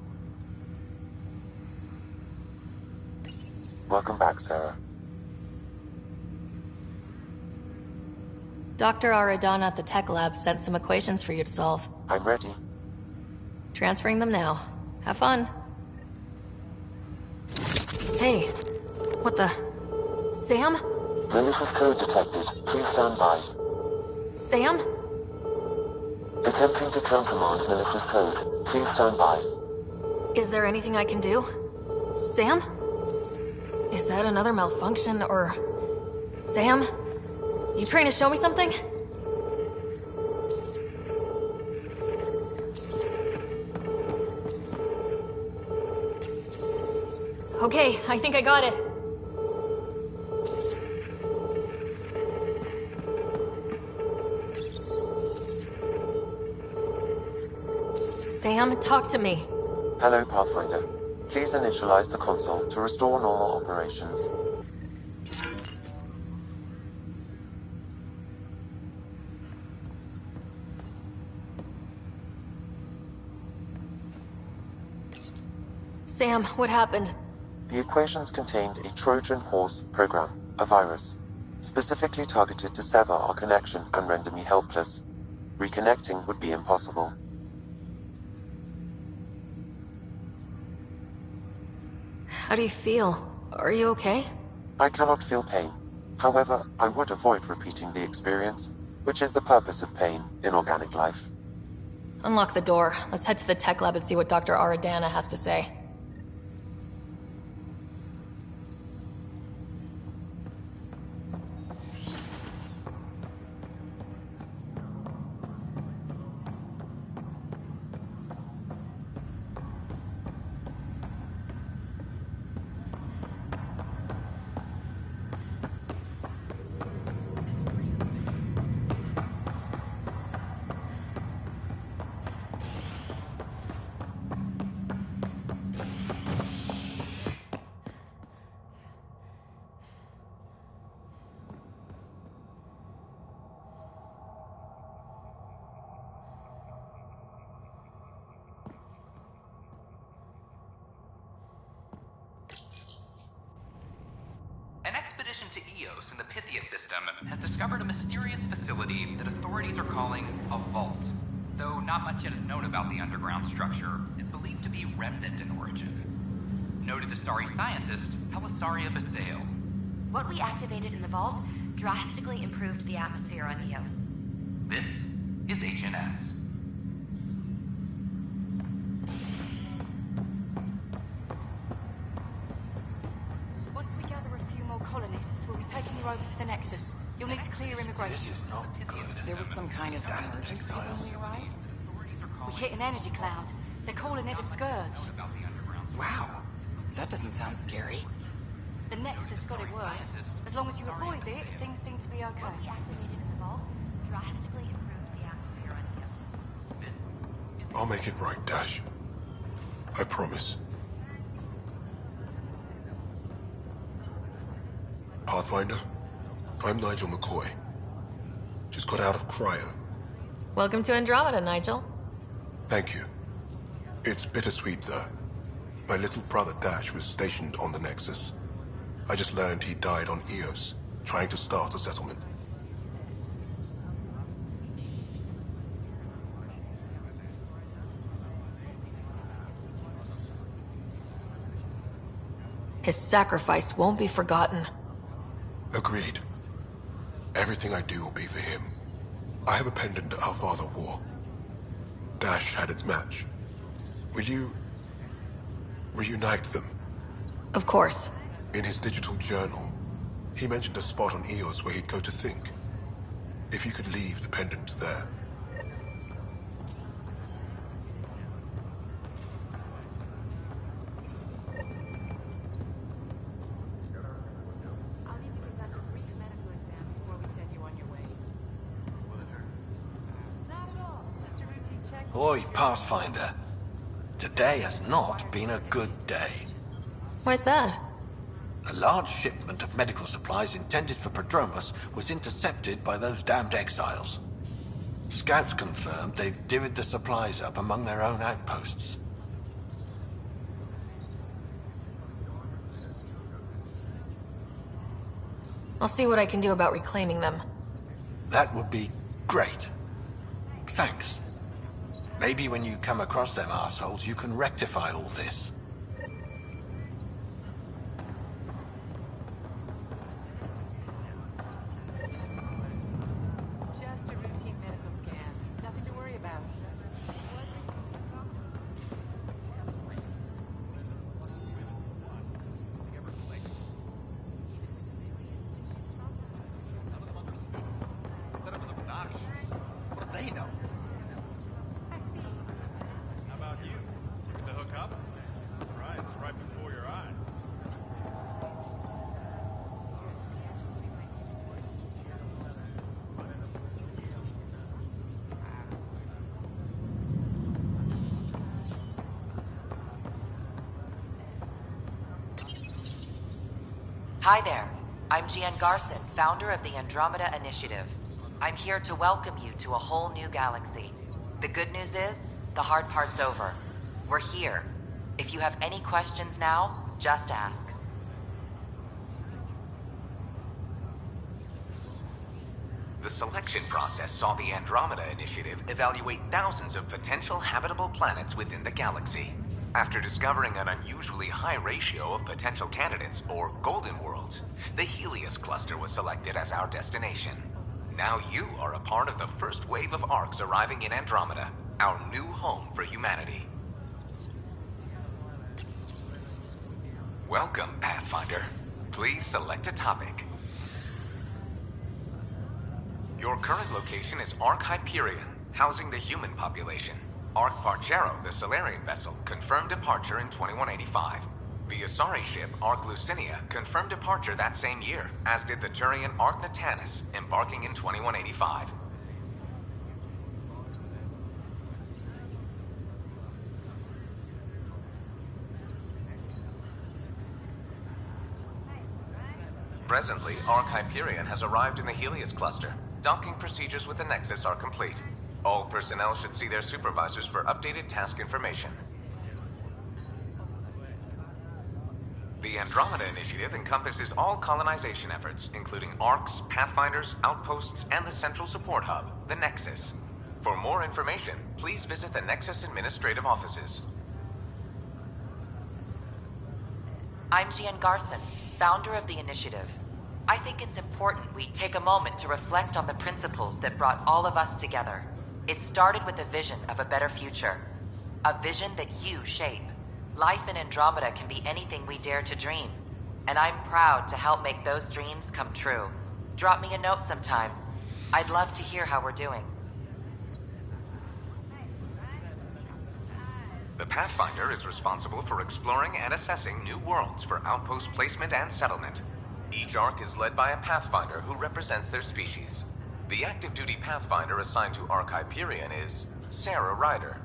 Welcome back, Sarah. Dr. Aradana at the tech lab sent some equations for you to solve. I'm ready. Transferring them now. Have fun. Hey, what the... Sam? Malicious code detected. Please stand by. Sam? Attempting to countermand malicious code. Please stand by. Is there anything I can do? Sam? Is that another malfunction, or... Sam? You trying to show me something? Okay, I think I got it. Sam, talk to me. Hello, Pathfinder. Please initialize the console to restore normal operations. Sam, what happened? The equations contained a Trojan horse program, a virus, specifically targeted to sever our connection and render me helpless. Reconnecting would be impossible. How do you feel? Are you okay? I cannot feel pain. However, I would avoid repeating the experience, which is the purpose of pain in organic life. Unlock the door. Let's head to the tech lab and see what Dr. Aradana has to say. An expedition to Eos in the Pythia system has discovered a mysterious facility that authorities are calling a vault. Though not much yet is known about the underground structure, it's believed to be remnant in origin. Noted Asari scientist Pelisaria Basale. What we activated in the vault drastically improved the atmosphere on Eos. This is HNS. Once we gather a few more colonists, we'll be taking you over to the Nexus. You'll need to clear immigration. There was some kind of emergency when we arrived? We hit an energy cloud. They're calling it a scourge. Wow. That doesn't sound scary. The Nexus got it worse. As long as you avoid it, things seem to be okay. What we activated in the vault drastically improved the atmosphere on Eos. I'll make it right, Dash. I promise. Pathfinder, I'm Nigel McCoy. Just got out of cryo. Welcome to Andromeda, Nigel. Thank you. It's bittersweet, though. My little brother Dash was stationed on the Nexus. I just learned he died on Eos, trying to start a settlement. His sacrifice won't be forgotten. Agreed. Everything I do will be for him. I have a pendant our father wore. Dash had its match. Will you reunite them? Of course. In his digital journal, he mentioned a spot on Eos where he'd go to think. If you could leave the pendant there. Oi, Pathfinder. Today has not been a good day. Why's that? A large shipment of medical supplies intended for Prodromos was intercepted by those damned exiles. Scouts confirmed they've divvied the supplies up among their own outposts. I'll see what I can do about reclaiming them. That would be great. Thanks. Maybe when you come across them assholes, you can rectify all this. Just a routine medical scan. Nothing to worry about. Said it was obnoxious. What do they know? I see. How about you? Looking to hook up? Price right before your eyes. Hi there. I'm Gian Garson, founder of the Andromeda Initiative. I'm here to welcome you to a whole new galaxy. The good news is, the hard part's over. We're here. If you have any questions now, just ask. The selection process saw the Andromeda Initiative evaluate thousands of potential habitable planets within the galaxy. After discovering an unusually high ratio of potential candidates, or golden worlds, the Helios cluster was selected as our destination. Now you are a part of the first wave of ARCs arriving in Andromeda, our new home for humanity. Welcome, Pathfinder. Please select a topic. Your current location is Ark Hyperion, housing the human population. Ark Parchero, the Solarian vessel, confirmed departure in 2185. The Asari ship, Ark Lucinia, confirmed departure that same year, as did the Turian Ark Natanus, embarking in 2185. Presently, Ark Hyperion has arrived in the Helios cluster. Docking procedures with the Nexus are complete. All personnel should see their supervisors for updated task information. The Andromeda Initiative encompasses all colonization efforts, including ARCs, Pathfinders, outposts, and the central support hub, the Nexus. For more information, please visit the Nexus administrative offices. I'm Gian Garson, founder of the Initiative. I think it's important we take a moment to reflect on the principles that brought all of us together. It started with a vision of a better future. A vision that you shape. Life in Andromeda can be anything we dare to dream. And I'm proud to help make those dreams come true. Drop me a note sometime. I'd love to hear how we're doing. The Pathfinder is responsible for exploring and assessing new worlds for outpost placement and settlement. Each Ark is led by a Pathfinder who represents their species. The active duty Pathfinder assigned to Ark Hyperion is Sara Ryder.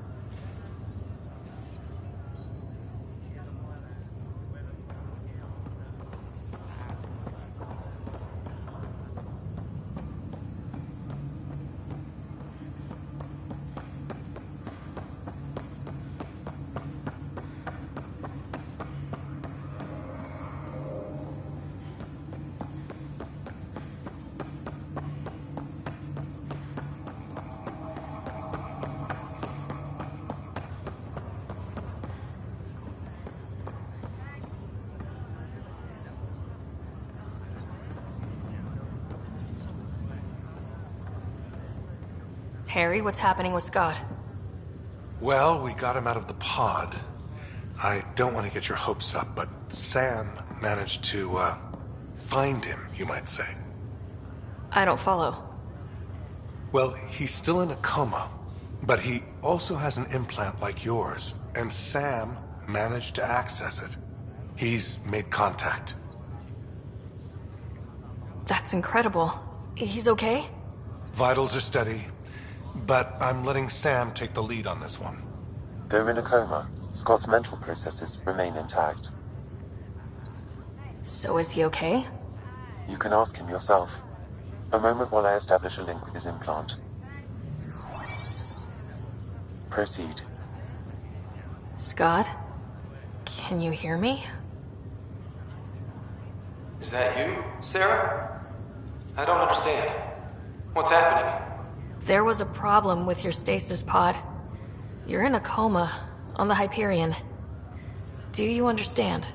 Harry, what's happening with Scott? Well, we got him out of the pod. I don't want to get your hopes up, but Sam managed to, find him, you might say. I don't follow. Well, he's still in a coma, but he also has an implant like yours, and Sam managed to access it. He's made contact. That's incredible. He's okay? Vitals are steady, but I'm letting Sam take the lead on this one. Though in a coma, Scott's mental processes remain intact. So is he okay? You can ask him yourself. A moment while I establish a link with his implant. Proceed. Scott? Can you hear me? Is that you, Sarah? I don't understand. What's happening? There was a problem with your stasis pod. You're in a coma on the Hyperion. Do you understand?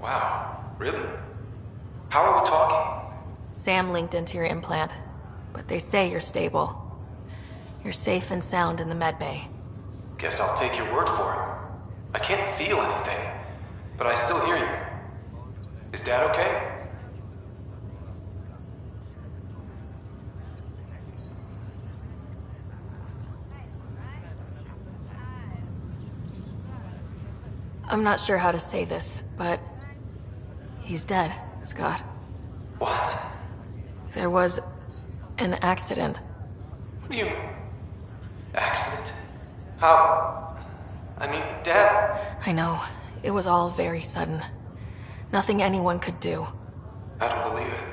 Wow, really? How are we talking? Sam linked into your implant, but they say you're stable. You're safe and sound in the medbay. Guess I'll take your word for it. I can't feel anything, but I still hear you. Is Dad okay? I'm not sure how to say this, but he's dead, Scott. What? There was an accident. What do you... Accident? How... I mean, Dad... I know. It was all very sudden. Nothing anyone could do. I don't believe it.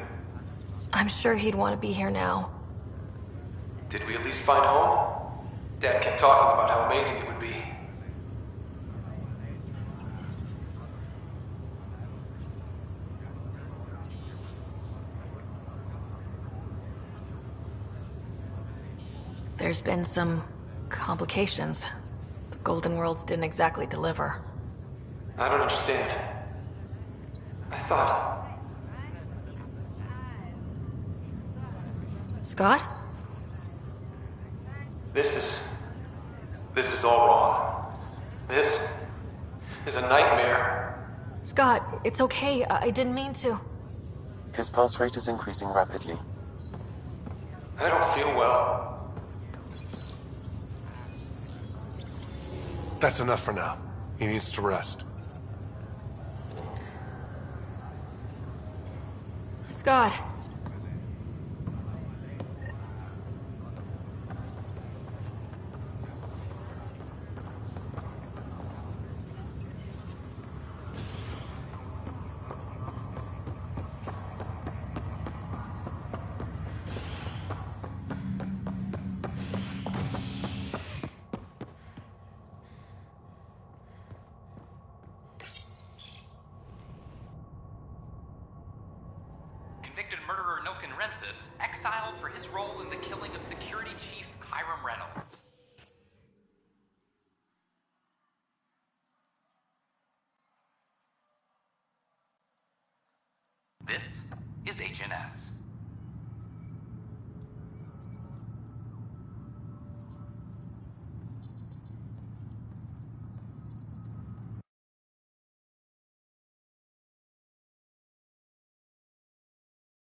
I'm sure he'd want to be here now. Did we at least find home? Dad kept talking about how amazing it would be. There's been some complications. The Golden Worlds didn't exactly deliver. I don't understand. I thought... Scott? This is all wrong. This is a nightmare. Scott, it's okay. I didn't mean to. His pulse rate is increasing rapidly. I don't feel well. That's enough for now. He needs to rest. Scott. Convicted murderer Nilkin Rensis exiled for his role in the killing of Security Chief Hiram Reynolds. This is HNS.